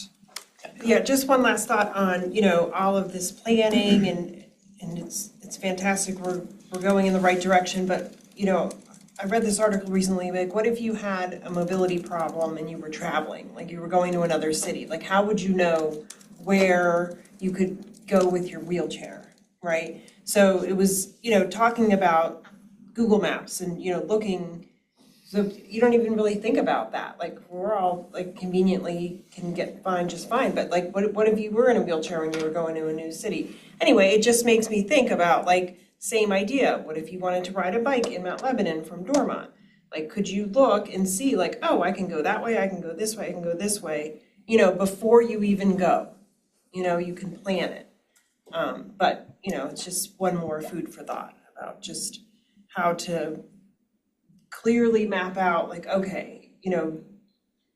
yeah, just one last thought on, you know, all of this planning and it's fantastic. We're going in the right direction, but, you know, I read this article recently, like, what if you had a mobility problem and you were traveling, like you were going to another city? Like, how would you know where you could go with your wheelchair, right? So it was, you know, talking about Google Maps and, you know, looking, so you don't even really think about that. Like, we're all like conveniently can get fine just fine, but like, what if you were in a wheelchair when you were going to a new city? Anyway, it just makes me think about like, same idea. What if you wanted to ride a bike in Mount Lebanon from Dormont? Like, could you look and see like, oh, I can go that way, I can go this way, I can go this way, you know, before you even go, you know, you can plan it. But, you know, it's just one more food for thought about just how to clearly map out like, okay, you know,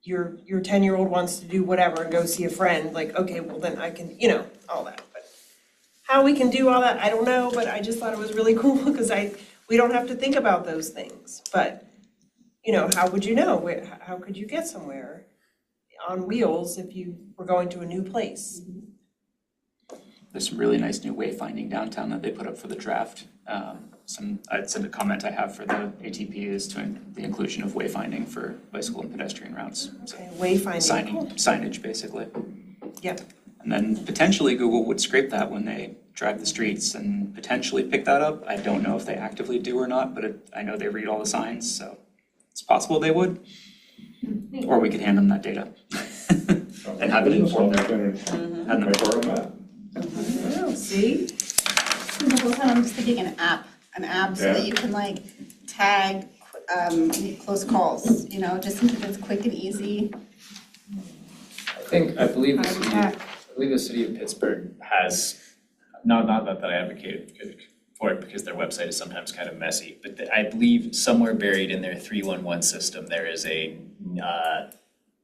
your 10-year-old wants to do whatever and go see a friend, like, okay, well then I can, you know, all that. But how we can do all that, I don't know, but I just thought it was really cool because we don't have to think about those things. But, you know, how would you know? How could you get somewhere on wheels if you were going to a new place? There's some really nice new wayfinding downtown that they put up for the draft. I'd send a comment I have for the ATP is to the inclusion of wayfinding for bicycle and pedestrian routes. So Okay, wayfinding, cool. signage, basically. Yeah. And then potentially Google would scrape that when they drive the streets and potentially pick that up. I don't know if they actively do or not, but I know they read all the signs, so it's possible they would. Or we could hand them that data and have it inform them. Have them. Oh, see? The whole time I'm just thinking an app so that you can like tag close calls, you know, just something that's quick and easy. I believe the city of Pittsburgh has, not that I advocate for it because their website is sometimes kind of messy, but I believe somewhere buried in their 311 system, there is a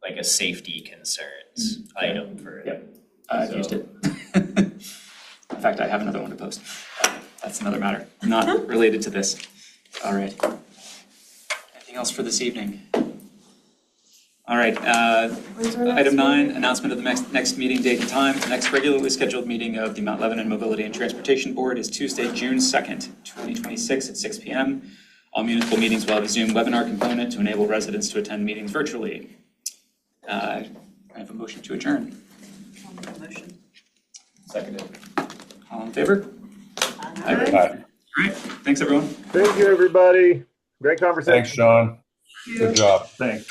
like a safety concerns item for it. Yep, I've used it. In fact, I have another one to post. That's another matter, not related to this. All right. Anything else for this evening? All right, When's our next item 9, meeting? announcement of the next meeting date and time. The next regularly scheduled meeting of the Mount Lebanon Mobility and Transportation Board is Tuesday, June 2nd, 2026 at 6 p.m. All municipal meetings will have a Zoom webinar component to enable residents to attend meetings virtually. I have a motion to adjourn. I'll make a motion. Seconded. All in favor? Aye. Aye. All right, thanks everyone. Thank you, everybody. Great conversation. Thanks, Sean. Good job. Thanks.